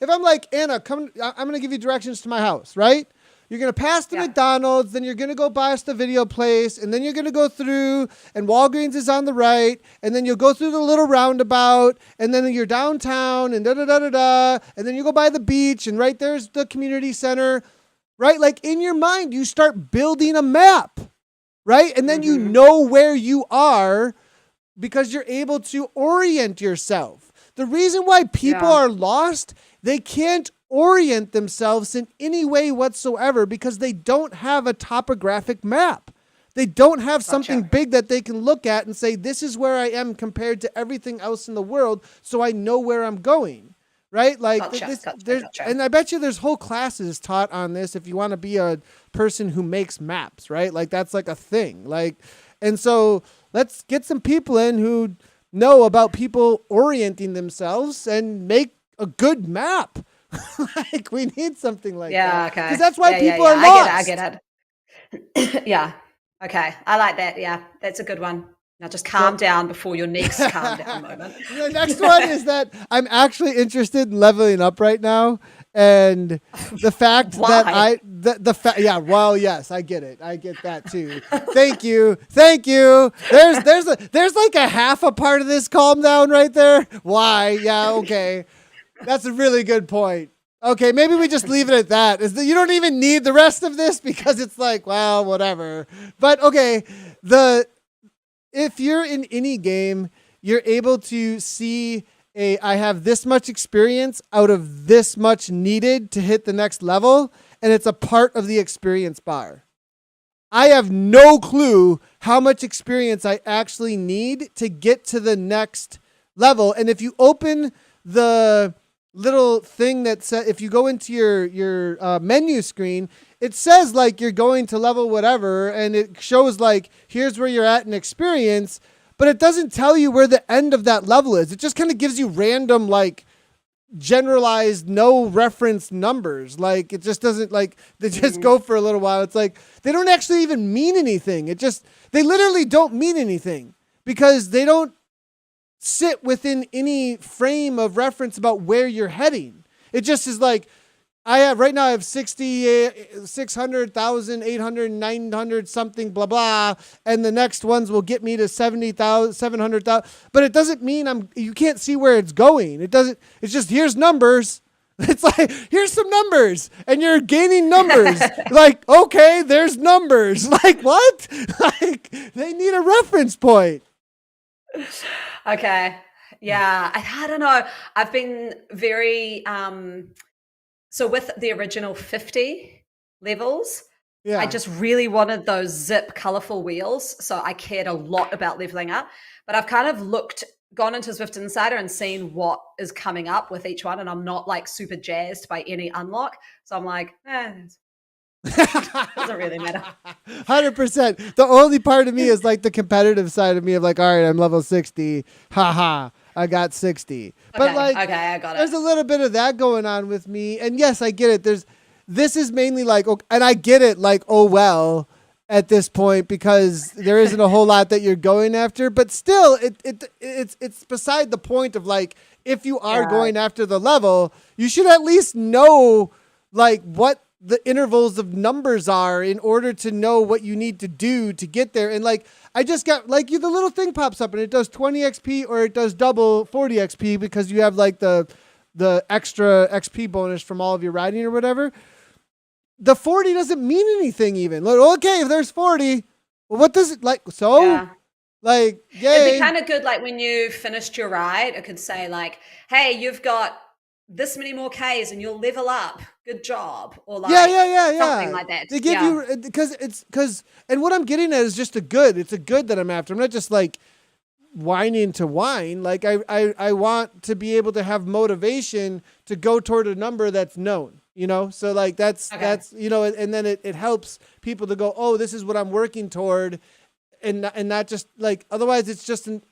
I'm like, Anna, come, I'm going to give you directions to my house, right? You're going to pass the McDonald's, then you're going to go past the video place, and then you're going to go through, and Walgreens is on the right, and then you'll go through the little roundabout, and then you're downtown, and da-da-da-da-da, and then you go by the beach, and right there's the community center. Right? Like in your mind, you start building a map, right? And then you know where you are because you're able to orient yourself. The reason why people are lost, they can't orient themselves in any way whatsoever because they don't have a topographic map. They don't have something big that they can look at and say, this is where I am compared to everything else in the world, so I know where I'm going. Right? Like,
Gotcha.
And I bet you there's whole classes taught on this if you want to be a person who makes maps, right? Like, that's like a thing. Like, and so let's get some people in who know about people orienting themselves and make a good map. Like, we need something like that.
Yeah, okay.
Because that's why people are lost.
I get it. Yeah. Okay. I like that. Yeah. That's a good one. Now just calm down before your next calm down moment.
The next one is that I'm actually interested in leveling up right now. And the fact that well, yes, I get it. I get that too. Thank you. There's like a half a part of this calm down right there. Why? Yeah, okay. That's a really good point. Okay, maybe we just leave it at that. You don't even need the rest of this because it's like, well, whatever. But okay, if you're in any game, you're able to see I have this much experience out of this much needed to hit the next level, and it's a part of the experience bar. I have no clue how much experience I actually need to get to the next level. And if you open the little thing that says, if you go into your menu screen, it says like you're going to level whatever, and it shows like here's where you're at in experience, but it doesn't tell you where the end of that level is. It just kind of gives you random like generalized no reference numbers. Like it just doesn't, like they just go for a little while. It's like they don't actually even mean anything. They literally don't mean anything because they don't sit within any frame of reference about where you're heading. It just is like, I have 60, 600,000, 800, 900 something, blah, blah. And the next ones will get me to 70,000, 700,000. But it doesn't mean you can't see where it's going. It's just, here's numbers. It's like, here's some numbers and you're gaining numbers. Like, okay, there's numbers. Like what? Like they need a reference point.
Okay. Yeah. I don't know. I've been very, so with the original 50 levels,
Yeah.
I just really wanted those zip colorful wheels. So I cared a lot about leveling up, but I've kind of gone into Zwift Insider and seen what is coming up with each one. And I'm not like super jazzed by any unlock. So I'm like, doesn't really matter.
100%. The only part of me is like the competitive side of me of like, all right, I'm level 60. Haha. I got 60. But like,
okay, I got it.
There's a little bit of that going on with me. And yes, I get it. This is mainly like, and I get it like, oh, well, at this point, because there isn't a whole lot that you're going after, but still it's beside the point of like, if you are going after the level, you should at least know like what the intervals of numbers are in order to know what you need to do to get there. And like, I just got like the little thing pops up and it does 20 XP or it does double 40 XP because you have like the extra XP bonus from all of your riding or whatever. The 40 doesn't mean anything even. Like, okay, if there's 40, well, what does it like? So like, yay.
It'd be kind of good. Like when you finished your ride, it could say like, hey, you've got this many more Ks and you'll level up. Good job. Or like something like that.
They give you, because and what I'm getting at is just it's a good that I'm after. I'm not just like whining to whine. Like I want to be able to have motivation to go toward a number that's known, So like that's, and then it helps people to go, oh, this is what I'm working toward. And not just like, otherwise it's just an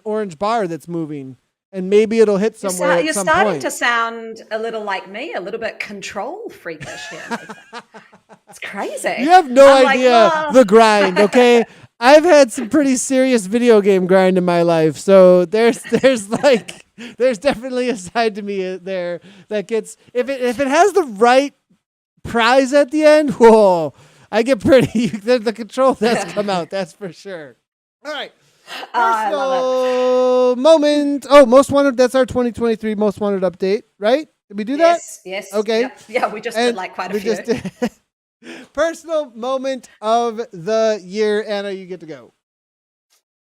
orange bar that's moving. And maybe it'll hit somewhere.
You're starting to sound a little like me, a little bit control freakish here. It's crazy.
You have no idea the grind, okay? I've had some pretty serious video game grind in my life, so there's definitely a side to me there that gets, if it has the right prize at the end, whoa, I get pretty. The control that's come out, that's for sure. All right. Personal moment. Oh, most wanted. That's our 2023 most wanted update, right? Did we do that?
Yes.
Okay.
Yep. Yeah, we just did like quite a few.
Personal moment of the year. Anna, you get to go.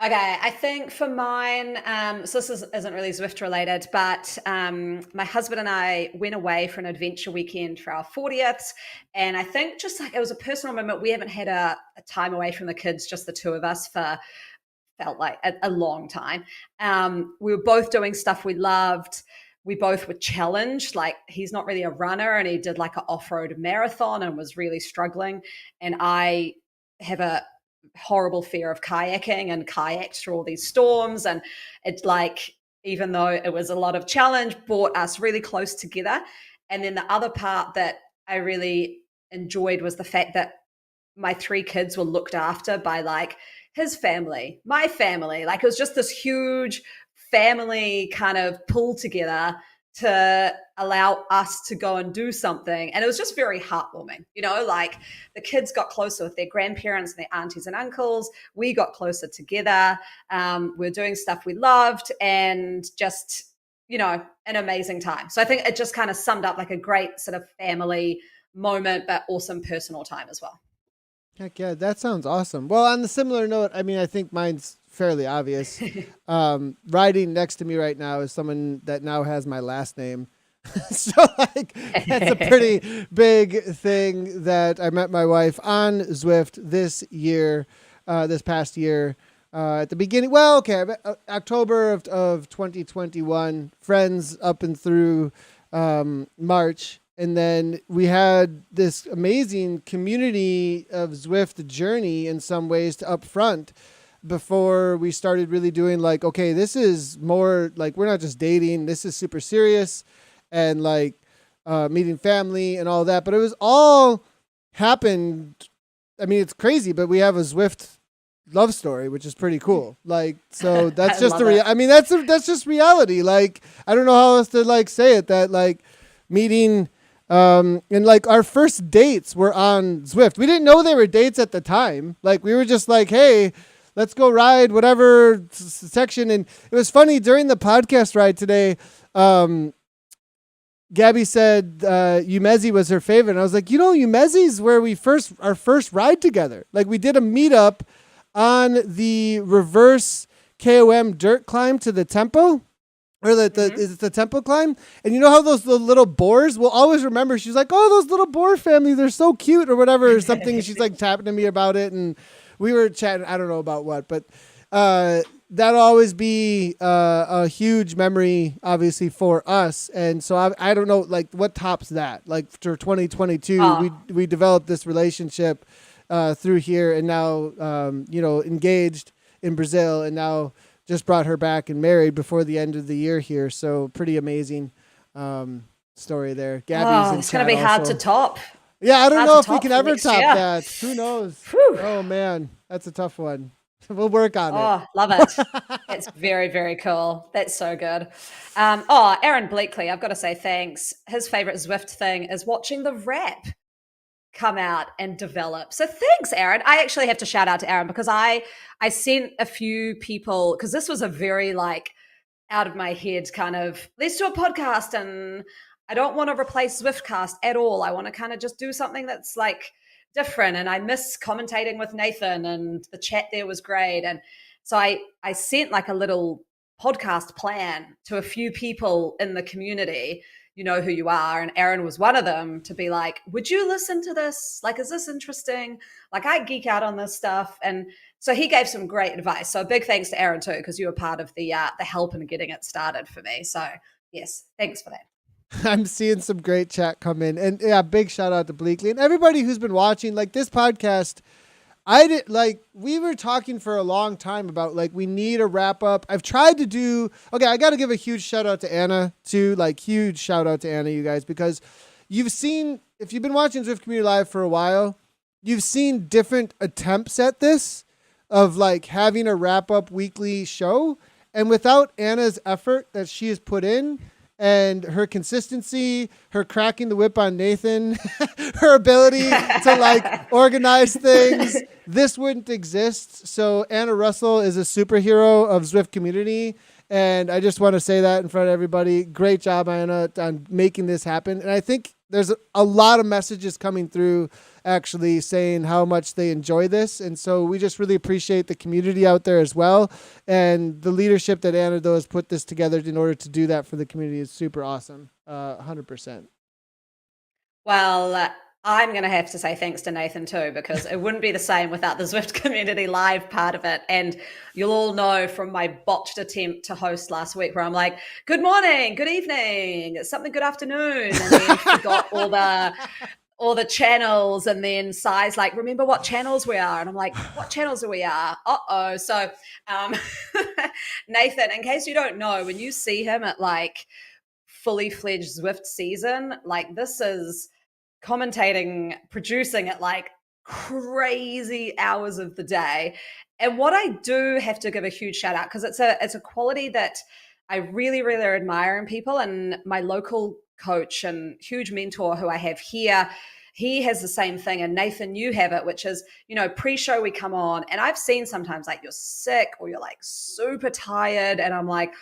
Okay, I think for mine, so this isn't really Zwift related, but my husband and I went away for an adventure weekend for our 40th. And I think just like it was a personal moment. We haven't had a time away from the kids, just the two of us, for felt like a long time. We were both doing stuff we loved. We both were challenged. Like he's not really a runner and he did like an off-road marathon and was really struggling. And I have a horrible fear of kayaking and kayaked through all these storms. And it's like, even though it was a lot of challenge, brought us really close together. And then the other part that I really enjoyed was the fact that my three kids were looked after by like his family, my family. Like it was just this huge family kind of pull together to allow us to go and do something. And it was just very heartwarming, like the kids got closer with their grandparents and their aunties and uncles. We got closer together. We're doing stuff we loved and just, an amazing time. So I think it just kind of summed up like a great sort of family moment, but awesome personal time as well.
Heck yeah, that sounds awesome. Well, on the similar note, I mean, I think mine's fairly obvious. Riding next to me right now is someone that now has my last name. So like that's a pretty big thing that I met my wife on Zwift this past year. At the beginning, October of 2021, friends up and through March. And then we had this amazing community of Zwift journey in some ways to up front before we started really doing like, okay, this is more like, we're not just dating, this is super serious and like meeting family and all that. But it was all happened. I mean, it's crazy, but we have a Zwift love story, which is pretty cool. Like, so that's just that's just reality. Like, I don't know how else to like say it, that like meeting, and like our first dates were on Zwift. We didn't know they were dates at the time. Like we were just like, hey, let's go ride whatever section. And it was funny during the podcast ride today. Gabby said Umezi was her favorite. And I was like, Umezi's where our first ride together. Like we did a meetup on the reverse KOM dirt climb to the tempo, or is it the tempo climb? And you know how the little boars, we'll always remember, she's like, oh, those little boar families, they're so cute or whatever, or something. She's like tapping to me about it. And we were chatting, I don't know about what, but that'll always be a huge memory, obviously, for us. And so I don't know, like, what tops that? Like, for 2022, we developed this relationship through here, and now, engaged in Brazil, and now just brought her back and married before the end of the year here. So pretty amazing story there. Gabby's
it's going to be hard to top.
Yeah, I don't know if we can ever top that. Who knows?
Whew.
Oh, man, that's a tough one. We'll work on it.
Oh, love it. It's very, very cool. That's so good. Aaron Bleakley, I've got to say thanks. His favorite Zwift thing is watching the rap come out and develop. So thanks, Aaron. I actually have to shout out to Aaron because I sent a few people, because this was a very like out of my head kind of, let's do a podcast, and I don't want to replace Zwiftcast at all. I want to kind of just do something that's like different, and I miss commentating with Nathan, and the chat there was great. And so I sent like a little podcast plan to a few people in the community. You know who you are. And Aaron was one of them, to be like, would you listen to this? Like, is this interesting? Like, I geek out on this stuff. And so he gave some great advice. So a big thanks to Aaron too, because you were part of the help in getting it started for me. So yes, thanks for that.
I'm seeing some great chat come in, and yeah, big shout out to Bleakley and everybody who's been watching. Like this podcast, we were talking for a long time about like, we need a wrap up. I've tried to do, I got to give a huge shout out to Anna too, like huge shout out to Anna, you guys, because you've seen, if you've been watching Zwift Community Live for a while, you've seen different attempts at this of like having a wrap up weekly show. And without Anna's effort that she has put in, and her consistency, her cracking the whip on Nathan, her ability to like organize things, this wouldn't exist. So Anna Russel is a superhero of Zwift community. And I just want to say that in front of everybody. Great job, Anna, on making this happen. And I think there's a lot of messages coming through actually saying how much they enjoy this. And so we just really appreciate the community out there as well. And the leadership that Anna, though, has put this together in order to do that for the community is super awesome. 100%.
Well, I'm going to have to say thanks to Nathan too, because it wouldn't be the same without the Zwift Community Live part of it. And you'll all know from my botched attempt to host last week where I'm like, good morning, good evening, something good afternoon. And then forgot all the channels, and then Sai's like, remember what channels we are? And I'm like, what channels are we are? Uh-oh. So Nathan, in case you don't know, when you see him at like fully fledged Zwift season, like this is commentating, producing at like crazy hours of the day. And what I do have to give a huge shout out, because it's a quality that I really, really admire in people. And my local coach and huge mentor who I have here, he has the same thing. And Nathan, you have it, which is, pre-show we come on, and I've seen sometimes like you're sick or you're like super tired, and I'm like,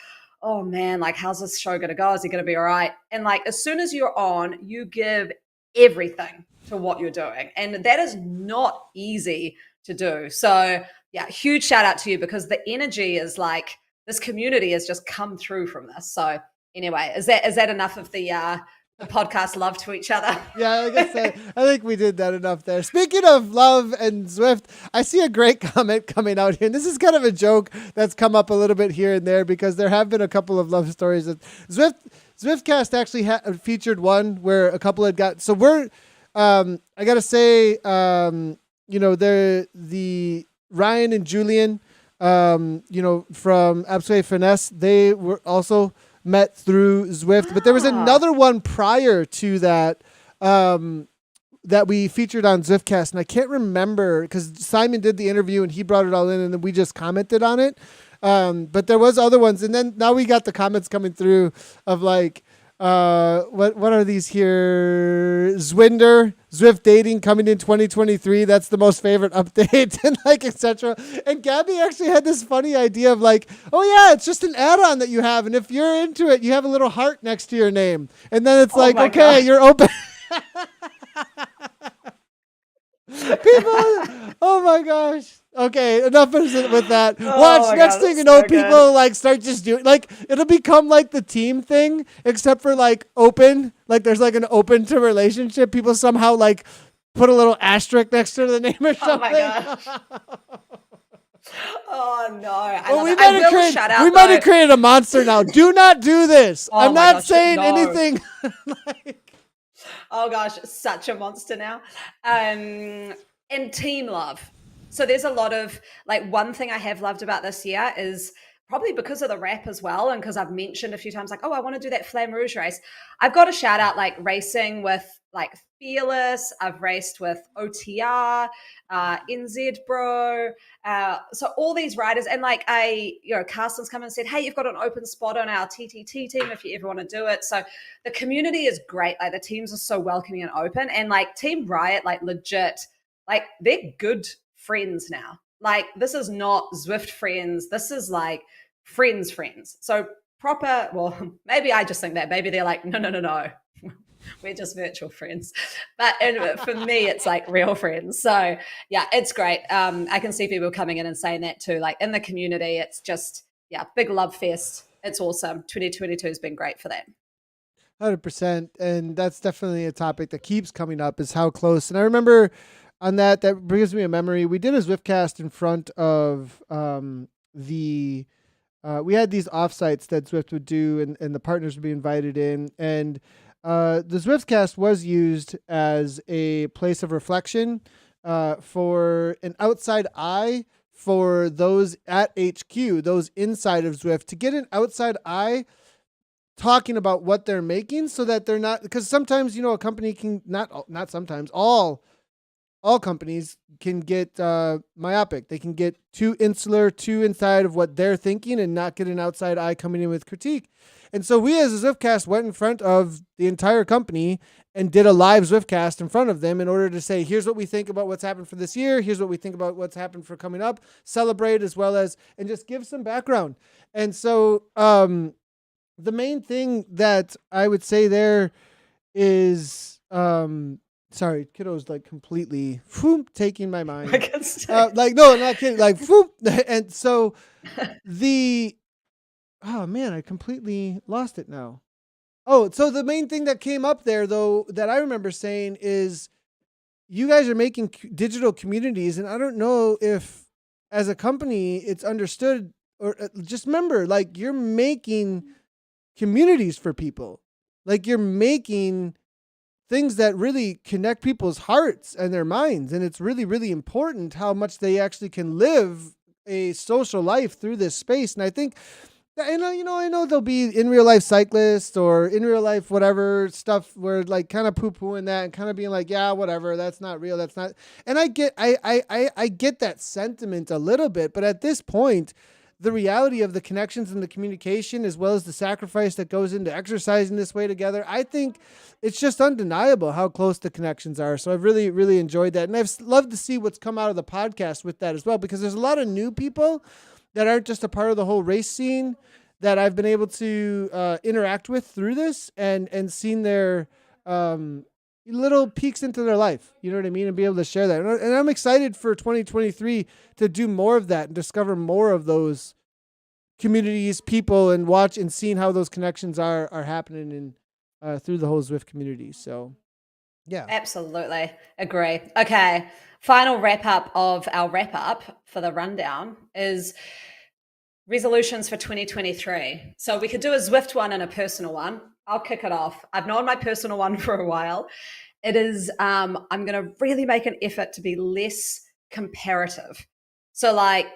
oh man, like how's this show gonna go? Is it gonna be all right? And like as soon as you're on, you give everything to what you're doing, and that is not easy to do. So yeah, huge shout out to you because the energy is like this community has just come through from this. So anyway, is that enough of the podcast love to each other?
Yeah, like I said, I think we did that enough there. Speaking of love and Zwift, I see a great comment coming out here. And this is kind of a joke that's come up a little bit here and there because there have been a couple of love stories. Zwiftcast actually featured one where a couple had got. So we're, I gotta say, the Ryan and Julian, from Absolute Finesse, they were also met through Zwift, but there was another one prior to that that we featured on Zwiftcast, and I can't remember because Simon did the interview and he brought it all in, and then we just commented on it. But there was other ones, and then now we got the comments coming through of like, what are these here? Zwift dating coming in 2023. That's the most favorite update, and like etc. And Gabby actually had this funny idea of like, oh yeah, it's just an add-on that you have, and if you're into it, you have a little heart next to your name, and then it's like, okay, God, you're open. People, oh my gosh. Okay, enough with that. Watch, next thing you know, people like start just doing, like, it'll become like the team thing, except for like open, like there's like an open to relationship. People somehow like put a little asterisk next to the name or something. Oh my gosh.
Oh no.
Well, we might have created a monster now. Do not do this. I'm not saying anything.
Oh gosh, such a monster now. And team love. So there's a lot of, like, one thing I have loved about this year is probably because of the wrap as well, and because I've mentioned a few times, like, oh, I want to do that Flamme Rouge race. I've got to shout out, like, racing with, like, Fearless. I've raced with OTR, NZ Bro. So all these riders, and like, Carsten's come and said, hey, you've got an open spot on our TTT team if you ever want to do it. So the community is great. Like, the teams are so welcoming and open, and like Team Riot, like, legit, like, they're good friends now. Like, this is not Zwift friends. This is like friends. So proper, well, maybe I just think that. Maybe they're like, no. We're just virtual friends. But for me, it's like real friends. So yeah, it's great. I can see people coming in and saying that too. Like, in the community, it's just, yeah, big love fest. It's awesome. 2022 has been great for that.
100%. And that's definitely a topic that keeps coming up, is how close. And I remember on that brings me a memory. We did a Zwiftcast in front of we had these offsites that Zwift would do, and the partners would be invited in. And the Zwiftcast was used as a place of reflection for an outside eye for those at HQ, those inside of Zwift, to get an outside eye talking about what they're making, so that they're not, because sometimes, a company can not sometimes, all companies can get myopic. They can get too insular, too inside of what they're thinking, and not get an outside eye coming in with critique. And so we as a Zwiftcast went in front of the entire company and did a live Zwiftcast in front of them in order to say, here's what we think about what's happened for this year. Here's what we think about what's happened for coming up. Celebrate, as well as, and just give some background. And so the main thing that I would say there is, sorry, kiddo's like completely taking my mind. Like, no, not kidding. Like, and so oh man, I completely lost it now. Oh, so the main thing that came up there, though, that I remember saying is, you guys are making digital communities, and I don't know if as a company it's understood, or just remember, like, you're making communities for people. Like, you're making things that really connect people's hearts and their minds. And it's really, really important how much they actually can live a social life through this space. And I think, I know there'll be in real life cyclists or in real life whatever stuff where, like, kind of poo-pooing that and kind of being like, yeah, whatever, that's not real, that's not. And I get that sentiment a little bit, but at this point, the reality of the connections and the communication, as well as the sacrifice that goes into exercising this way together, I think it's just undeniable how close the connections are. So I've really, really enjoyed that. And I've loved to see what's come out of the podcast with that as well, because there's a lot of new people that aren't just a part of the whole race scene that I've been able to interact with through this, and seen their little peeks into their life. You know what I mean? And be able to share that. And I'm excited for 2023 to do more of that and discover more of those communities, people, and watch and seeing how those connections are happening in through the whole Zwift community. So yeah.
Absolutely. Agree. Okay. Final wrap up of our wrap up for the rundown is resolutions for 2023. So we could do a Zwift one and a personal one. I'll kick it off. I've known my personal one for a while. It is, I'm going to really make an effort to be less comparative. So, like,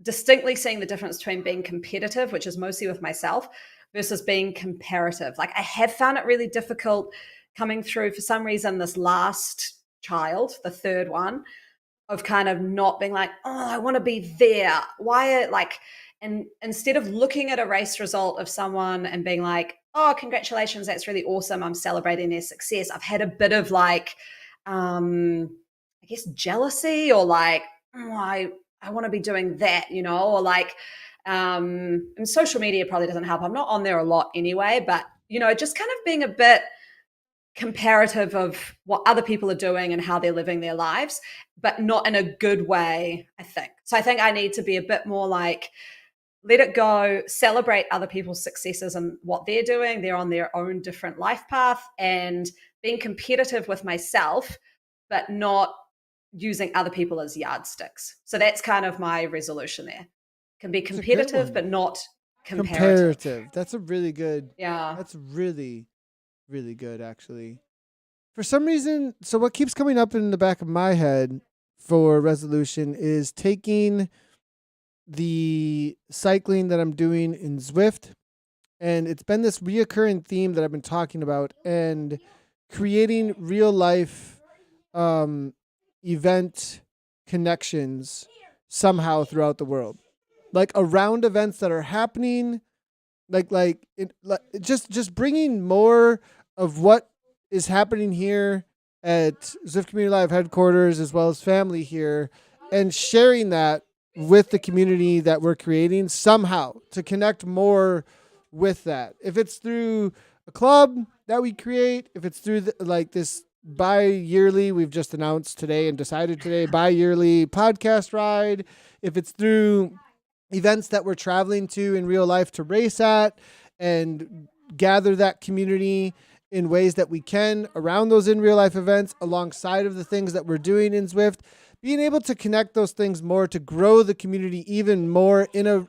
distinctly seeing the difference between being competitive, which is mostly with myself, versus being comparative. Like, I have found it really difficult coming through for some reason this last child, the third one, of kind of not being like, oh, I want to be there. Why, like, and instead of looking at a race result of someone and being like, oh, congratulations, that's really awesome, I'm celebrating their success, I've had a bit of like, I guess, jealousy, or like, oh, I want to be doing that, you know, or like, and social media probably doesn't help. I'm not on there a lot anyway, but, you know, just kind of being a bit comparative of what other people are doing and how they're living their lives, but not in a good way, I think. So I think I need to be a bit more like, let it go, celebrate other people's successes and what they're doing. They're on their own different life path, and being competitive with myself, but not using other people as yardsticks. So that's kind of my resolution there. Can be competitive, but not comparative.
That's a really good.
Yeah.
That's really, really good, actually. For some reason, so what keeps coming up in the back of my head for resolution is taking the cycling that I'm doing in Zwift, and it's been this reoccurring theme that I've been talking about, and creating real life event connections somehow throughout the world, like around events that are happening, just bringing more of what is happening here at Zwift Community Live headquarters as well as family here, and sharing that with the community that we're creating somehow to connect more with that. If it's through a club that we create, if it's through this bi-yearly, we've just announced today and decided today, bi-yearly podcast ride, if it's through events that we're traveling to in real life to race at and gather that community in ways that we can around those in real life events alongside of the things that we're doing in Zwift, being able to connect those things more to grow the community even more in a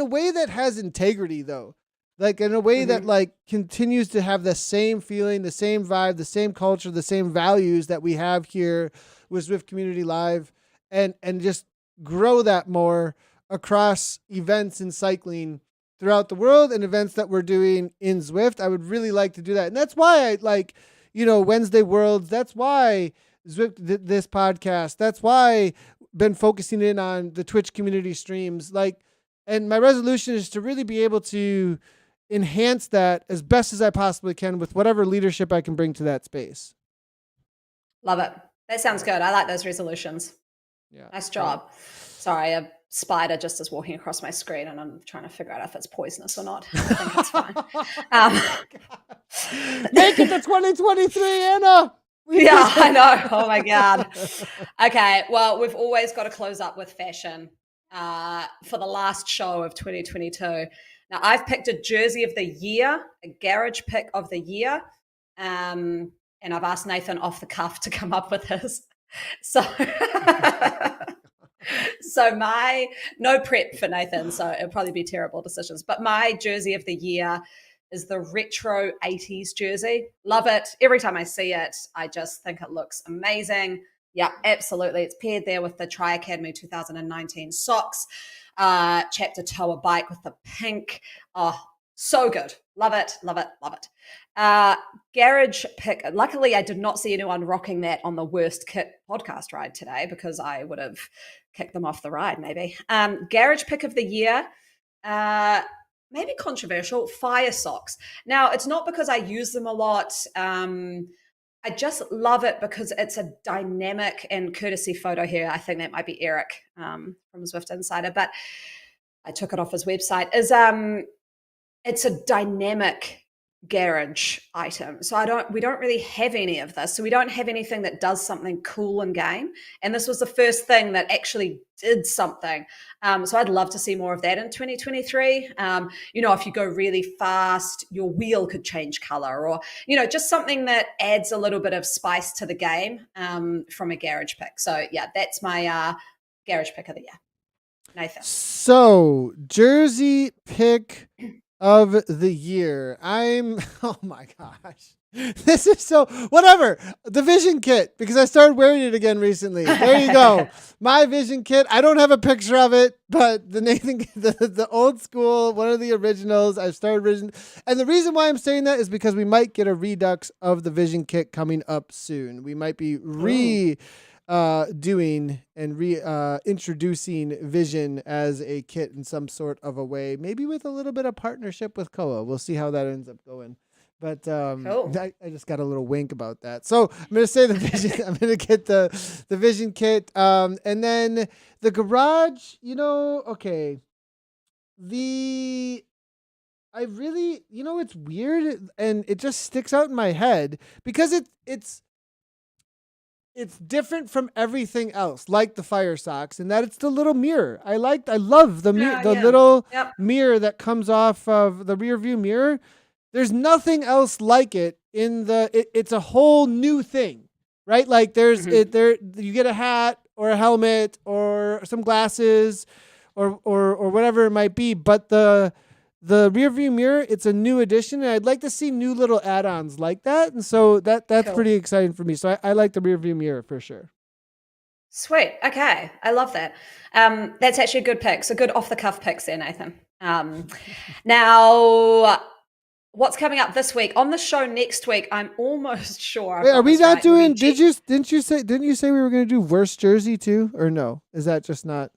way that has integrity, though, like in a way that like continues to have the same feeling, the same vibe, the same culture, the same values that we have here with Zwift Community Live, and just grow that more across events in cycling throughout the world and events that we're doing in Zwift. I would really like to do that. And that's why I like, Wednesday Worlds. That's why Zwift this podcast. That's why been focusing in on the Twitch community streams. And my resolution is to really be able to enhance that as best as I possibly can with whatever leadership I can bring to that space.
Love it. That sounds good. I like those resolutions.
Yeah.
Nice job. Sorry, a spider just is walking across my screen and I'm trying to figure out if it's poisonous or not. I think it's fine.
Make it to 2023, Anna.
Yeah, I know. Oh my God. Okay. Well, we've always got to close up with fashion for the last show of 2022. Now, I've picked a jersey of the year, a garage pick of the year. And I've asked Nathan off the cuff to come up with his. So no prep for Nathan, so it'll probably be terrible decisions. But my jersey of the year is the retro 80s jersey. Love it. Every time I see it, I just think it looks amazing. Yeah, absolutely. It's paired there with the Tri Academy 2019 socks, chapter tower bike with the pink. Oh, so good. Love it, love it, love it. Garage pick. Luckily, I did not see anyone rocking that on the Worst Kit podcast ride today because I would have kicked them off the ride, maybe. Garage pick of the year. Maybe controversial, fire socks. Now, it's not because I use them a lot. I just love it because it's a dynamic and courtesy photo here. I think that might be Eric from Zwift Insider, but I took it off his website. It's a dynamic garage item. So we don't really have any of this. So we don't have anything that does something cool in game. And this was the first thing that actually did something. So I'd love to see more of that in 2023. If you go really fast, your wheel could change color, or, just something that adds a little bit of spice to the game from a garage pick. So yeah, that's my garage pick of the year. Nathan.
So, jersey pick of the year. Oh my gosh. This is so, whatever. The Vision Kit, because I started wearing it again recently. There you go. My Vision Kit. I don't have a picture of it, but the old school, one of the originals. I started Vision. And the reason why I'm saying that is because we might get a redux of the Vision Kit coming up soon. We might be doing and introducing Vision as a kit in some sort of a way, maybe with a little bit of partnership with Koa. We'll see how that ends up going. But
cool.
I just got a little wink about that. So I'm going to say the Vision. I'm going to get the Vision Kit. And then the garage, okay. I really, it's weird and it just sticks out in my head because it's different from everything else, like the fire socks, and that it's the little mirror. I love the mirror, little mirror that comes off of the rear view mirror. There's nothing else like it it's a whole new thing, right? Like you get a hat or a helmet or some glasses or whatever it might be, but the rear view mirror, it's a new addition, and I'd like to see new little add-ons like that. And so that's cool. Pretty exciting for me. So I like the rear view mirror for sure.
Sweet. Okay. I love that. That's actually a good pick. So good off the cuff picks there, Nathan. Now, what's coming up this week on the show next week? I'm almost sure.
Wait, are we not doing? Didn't you say we were going to do worst jersey too, or no? Is that just not?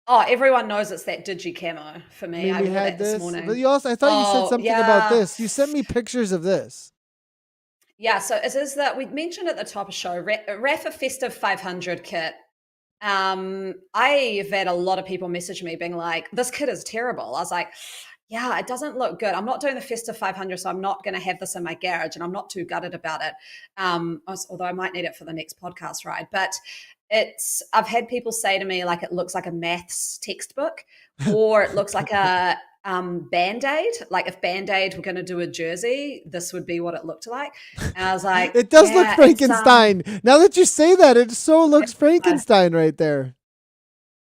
Oh, everyone knows it's that digi camo for me. I wore that this morning.
But I thought you said something about this. You sent me pictures of this.
Yeah, so it is that we mentioned at the top of the show, Rafa Festive 500 kit. I've had a lot of people message me being like, this kit is terrible. I was like, yeah, it doesn't look good. I'm not doing the Festive 500, so I'm not going to have this in my garage, and I'm not too gutted about it. Although I might need it for the next podcast ride. But I've had people say to me, like, it looks like a maths textbook, or it looks like a Band-Aid. Like, if Band-Aid were going to do a jersey, this would be what it looked like. And I was like,
it does look Frankenstein. Now that you say that, it so looks Frankenstein right there.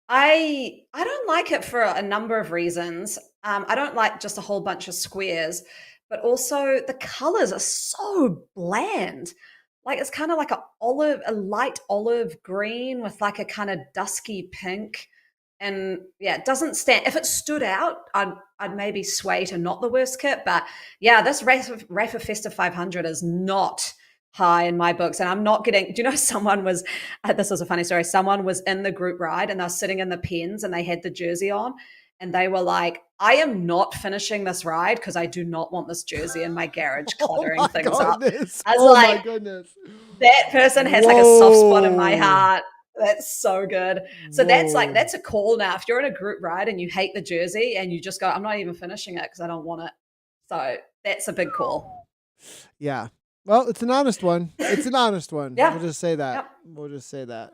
I don't like it for a number of reasons. I don't like just a whole bunch of squares, but also the colors are so bland. Like, it's kind of like a light olive green with like a kind of dusky pink. And yeah, it doesn't stand. If it stood out, I'd maybe sway to not the worst kit. But yeah, this Rafa Festive 500 is not high in my books. And I'm not getting, do you know, someone was, this was a funny story. Someone was in the group ride and they were sitting in the pens and they had the jersey on. And they were like, I am not finishing this ride because I do not want this jersey in my garage cluttering things up. I was
my goodness.
That person has like a soft spot in my heart. That's so good. So that's a call now. If you're in a group ride and you hate the jersey and you just go, I'm not even finishing it because I don't want it. So that's a big call.
Yeah. Well, it's an honest one. It's an honest one.
Yeah.
We'll just say that.
Yep.
We'll just say that.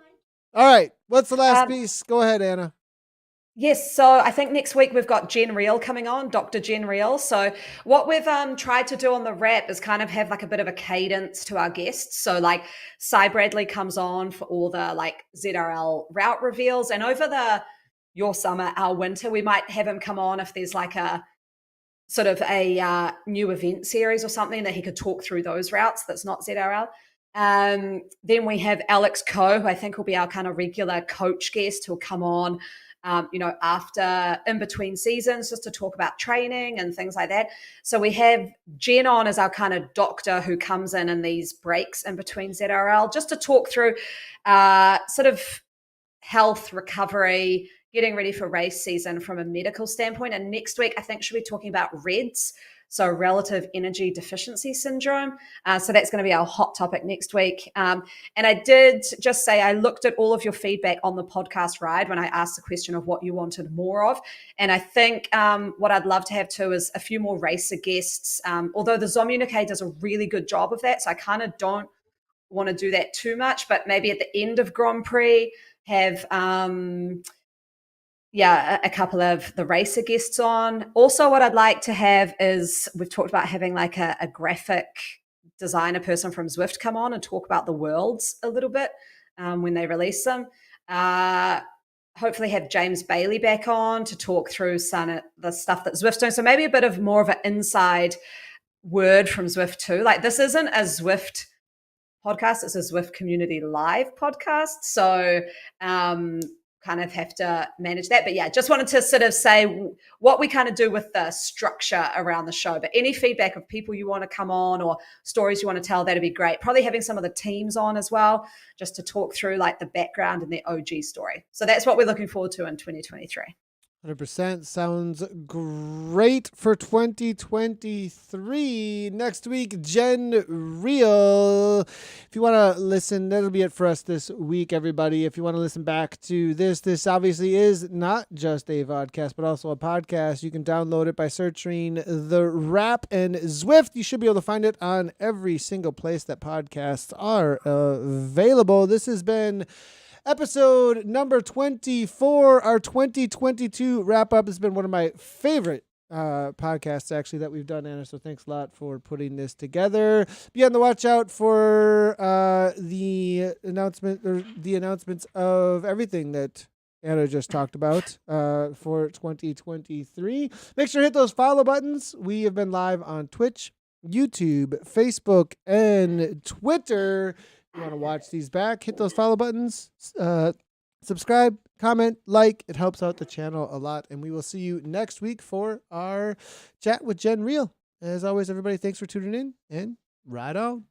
All right. What's the last piece? Go ahead, Anna.
Yes, so I think next week we've got Jen Reel coming on, Dr. Jen Reel. So what we've tried to do on the wrap is kind of have like a bit of a cadence to our guests. So like Cy Bradley comes on for all the like ZRL route reveals, and over your summer, our winter, we might have him come on if there's like a sort of a new event series or something that he could talk through those routes that's not ZRL. Then we have Alex Coe, who I think will be our kind of regular coach guest, who'll come on after in between seasons, just to talk about training and things like that. So we have Jen on as our kind of doctor who comes in these breaks in between ZRL, just to talk through sort of health, recovery, getting ready for race season from a medical standpoint. And next week, I think she'll be talking about reds. so relative energy deficiency syndrome. So that's going to be our hot topic next week. And I did just say I looked at all of your feedback on the podcast ride when I asked the question of what you wanted more of. And I think what I'd love to have too is a few more racer guests, although the Zomunique does a really good job of that. So I kind of don't want to do that too much, but maybe at the end of Grand Prix have a couple of the racer guests on. Also, what I'd like to have is we've talked about having like a graphic designer person from Zwift come on and talk about the worlds a little bit when they release them. Hopefully have James Bailey back on to talk through some of the stuff that Zwift's doing. So maybe a bit of more of an inside word from Zwift too. Like this isn't a Zwift podcast, it's a Zwift Community Live podcast. So kind of have to manage that. But yeah, just wanted to sort of say what we kind of do with the structure around the show. But any feedback of people you want to come on or stories you want to tell, that'd be great. Probably having some of the teams on as well, just to talk through like the background and the OG story. So that's what we're looking forward to in 2023.
100% sounds great for 2023. Next week, Gen Real. If you want to listen, that'll be it for us this week, everybody. If you want to listen back to this obviously is not just a vodcast, but also a podcast. You can download it by searching The Wrap and Zwift. You should be able to find it on every single place that podcasts are available. This has been episode number 24, our 2022 wrap-up. Has been one of my favorite podcasts, actually, that we've done, Anna, so thanks a lot for putting this together. Be on the watch out for the announcements of everything that Anna just talked about for 2023. Make sure to hit those follow buttons. We have been live on Twitch, YouTube, Facebook, and Twitter. You want to watch these back, hit those follow buttons, subscribe, comment, like. It helps out the channel a lot. And we will see you next week for our chat with Gen Real. As always, everybody, thanks for tuning in and ride on.